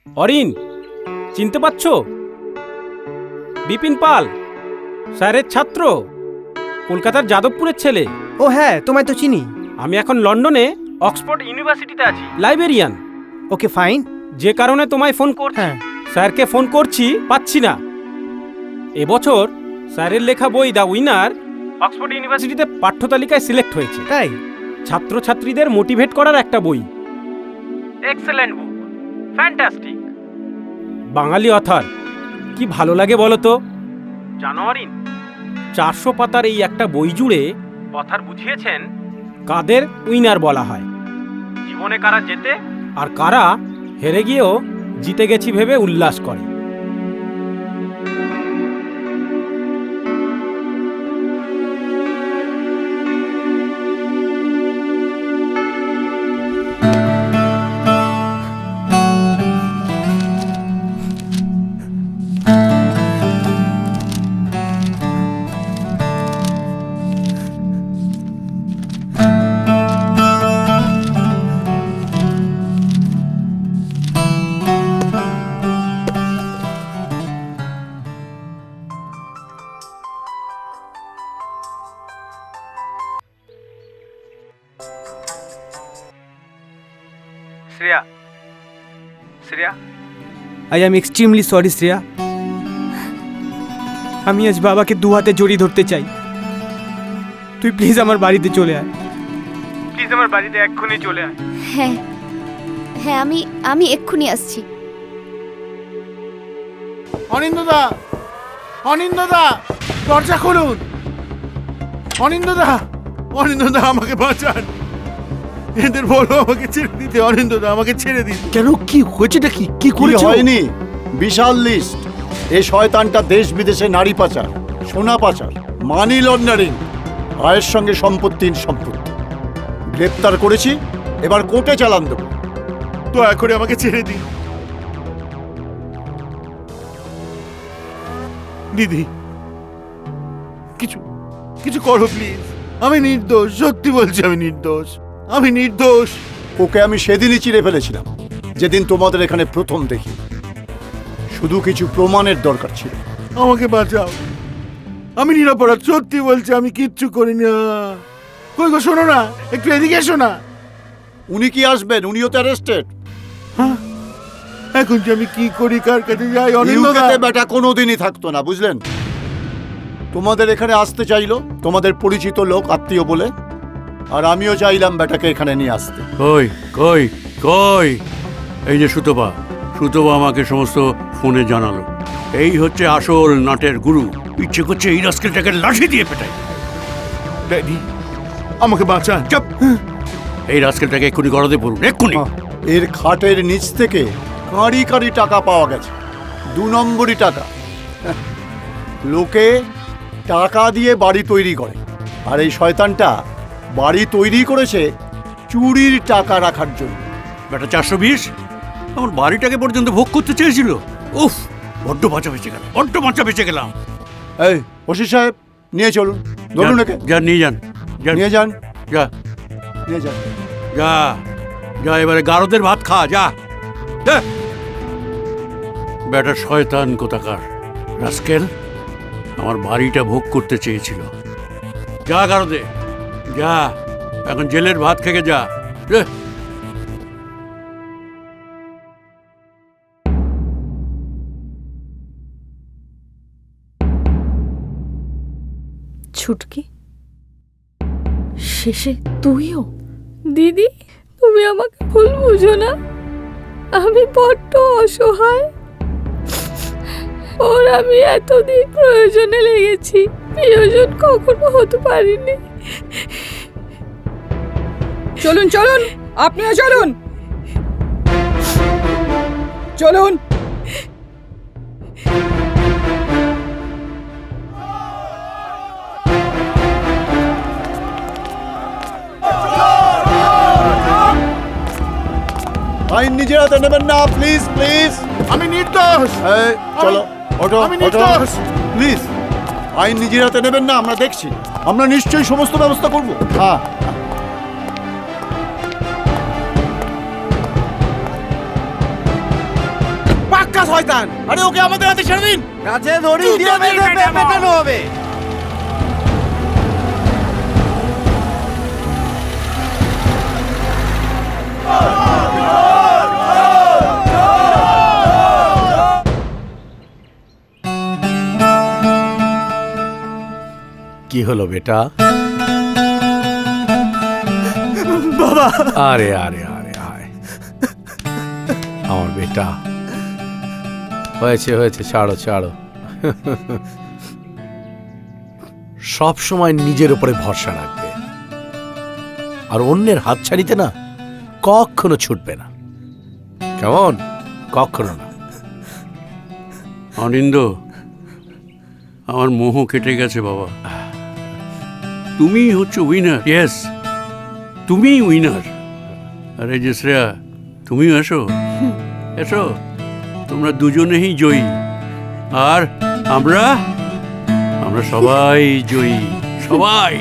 অরিন, চিনতে পারছো? বিপিন পাল, স্যারের ছাত্র, কলকাতার যাদবপুরের ছেলে। ও হ্যাঁ, তোমায় তো চিনি। আমি এখন লন্ডনে অক্সফোর্ড ইউনিভার্সিটিতে আছি, লাইব্রেরিয়ান। ওকে ফাইন, যে কারণে তোমায় ফোন করছি, স্যারকে ফোন করছি, পাচ্ছি না। এবছর স্যারের লেখা বই দ্য উইনার অক্সফোর্ড ইউনিভার্সিটিতে পাঠ্যতালিকায় সিলেক্ট হয়েছে। তাই ছাত্রছাত্রীদের মোটিভেট করার একটা বই। এক্সেলেন্ট বুক, ফ্যান্টাস্টিক। বাঙালি অথর, কি ভালো লাগে বলো তো। জানুয়ারি 400 পাতার এই একটা বই জুড়ে অথর বুঝিয়েছেন কাদের উইনার বলা হয়, জীবনে কারা জেতে আর কারা হেরে গিয়েও জিতে গেছি ভেবে উল্লাস করে। Shreya, Shreya, I am extremely sorry Shreya. আমি আজ বাবাকে দু হাতে জড়িয়ে ধরতে চাই। তুই প্লিজ আমার বাড়িতে চলে আয়, প্লিজ আমার বাড়িতে এক্ষুনি চলে আয়। হ্যাঁ হ্যাঁ, আমি এক্ষুনি আসছি। অনিন্দদা, অনিন্দদা, দরজা খুলুন। অনিন্দদা, অনিন্দদা, আমাকে বাঁচান। এদের বলো আমাকে ছেড়ে দিতে। অনিন্দদা, আমাকে ছেড়ে দিন। কেন, কি হয়েছেটা? কি কি কি করেছো? হয়নি? বিশাল লিস্ট। এই শয়তানটা দেশ বিদেশে নারী পাচার, সোনা পাচার, মানি লন্ডারিং, আয়ের সঙ্গে সম্পত্তির সম্পত্তি গ্রেপ্তার করেছি। এবার কোর্টে চালান দেবো। দয়া করে আমাকে ছেড়ে দিন। দিদি, কিছু কিছু করো প্লিজ। আমি নির্দোষ, সত্যি বলছি আমি নির্দোষ, আমি নির্দোষ। ওকে আমি সেদিনই চিড়ে ফেলেছিলাম, যেদিন তোমাদের এখানে প্রথম দেখি। শুধু কিছু প্রমাণের দরকার ছিল। আমাকে বাঁচাও, আমি নিরাপরাধ, সত্যি বলছি আমি কিচ্ছু করি না। কই গো, শোনো না, একটু এদিকে এসো না। উনি কি আসবেন? উনিও তো অ্যারেস্টেড। হ্যাঁ, এখন যে আমি কি করি, কার কাছে যাই? ইউকেতে বেটা কোনোদিনই থাকতো না, বুঝলেন? তোমাদের এখানে আসতে চাইলো তোমাদের পরিচিত লোক, আত্মীয় বলে, আর আমিও চাইলাম বেটাকে এখানে নিয়ে আসতে। কই কই কই, এই যে সুতপা, সুতপা আমাকে সমস্ত ফোনে জানালো। এই হচ্ছে আসল নাটের গুরু। ইচ্ছে করছে এই রাস্কেলটাকে লাঠি দিয়ে পেটাই। ড্যাডি, আমাকে বাঁচান। চুপ! এই রাস্কেলটাকে এক্ষুনি গড়াতে পড়ুন, এক্ষুনি। এর খাটের নিচ থেকে কাঁড়ি কাঁড়ি টাকা পাওয়া গেছে, 2 নম্বরই টাকা। লোকে টাকা দিয়ে বাড়ি তৈরি করে, আর এই শয়তানটা বাড়ি তৈরি করেছে চুরির টাকা রাখার জন্য। বেটা 420 আমার বাড়িটাকে পর্যন্ত ভোগ করতে চেয়েছিল। উফ, বড্ড বাঁচা বেঁচে গেল, বড্ড বাঁচা বেঁচে গেলাম। এই ওসি সাহেব, নিয়ে চলুন, ধরুন একে। যা, নিয়ে যান, নিয়ে যান, যা, নিয়ে যান, যা, যা, এবারে গারদের ভাত খা, যা। বেটা শয়তান কোথাকার রাস্কেল আমার বাড়িটা ভোগ করতে চেয়েছিল। যা গারদে, যা, এখন জেলের ভাত খেয়ে যা। ছুটকি, শেষে তুইও? দিদি, তুমি আমাকে ভুল বুঝো না, আমি বড্ড অসহায়। ওর আমি এতদিন প্রয়োজনে লেগেছি, প্রিয়জন কখনো হতে পারিনি। চলুন চলুন, আপনিও চলুন, চলুন। আইন নিজের হাতে নেবেন না, প্লিজ প্লিজ। আমি নির্দোষ। চলো, ওঠো, আমি ওঠো, নির্দোষ। প্লিজ। আইন নিজের হাতে নেবেন না, আমরা দেখছি, আমরা নিশ্চয়ই সমস্ত ব্যবস্থা করবো। হ্যাঁ, পাক্কা শয়তান। আরে ওকে আমাদের হাতে ছেড়ে দিন। কাছে দড়ি দিয়ে বেঁধে পেটানো হবে। কি হলো বেটা? বাবা! আরে আরে আরে আয় আমার বেটা, হয়েছে হয়েছে, ছাড়ো ছাড়ো। সব সময় নিজের উপরে ভরসা রাখবে, আর অন্যের হাত ছাড়িতে না কখনো ছুটবে না, কেমন? কখনো না। অনিন্দ, আমার মোহ কেটে গেছে বাবা। তুমি হচ্ছে উইনার। ইয়েস, তুমি উইনার। আরে যে শ্রেয়া, তুমিও এসো এসো, তোমরা দুজনেই জয়ী, আর আমরা আমরা সবাই জয়ী, সবাই।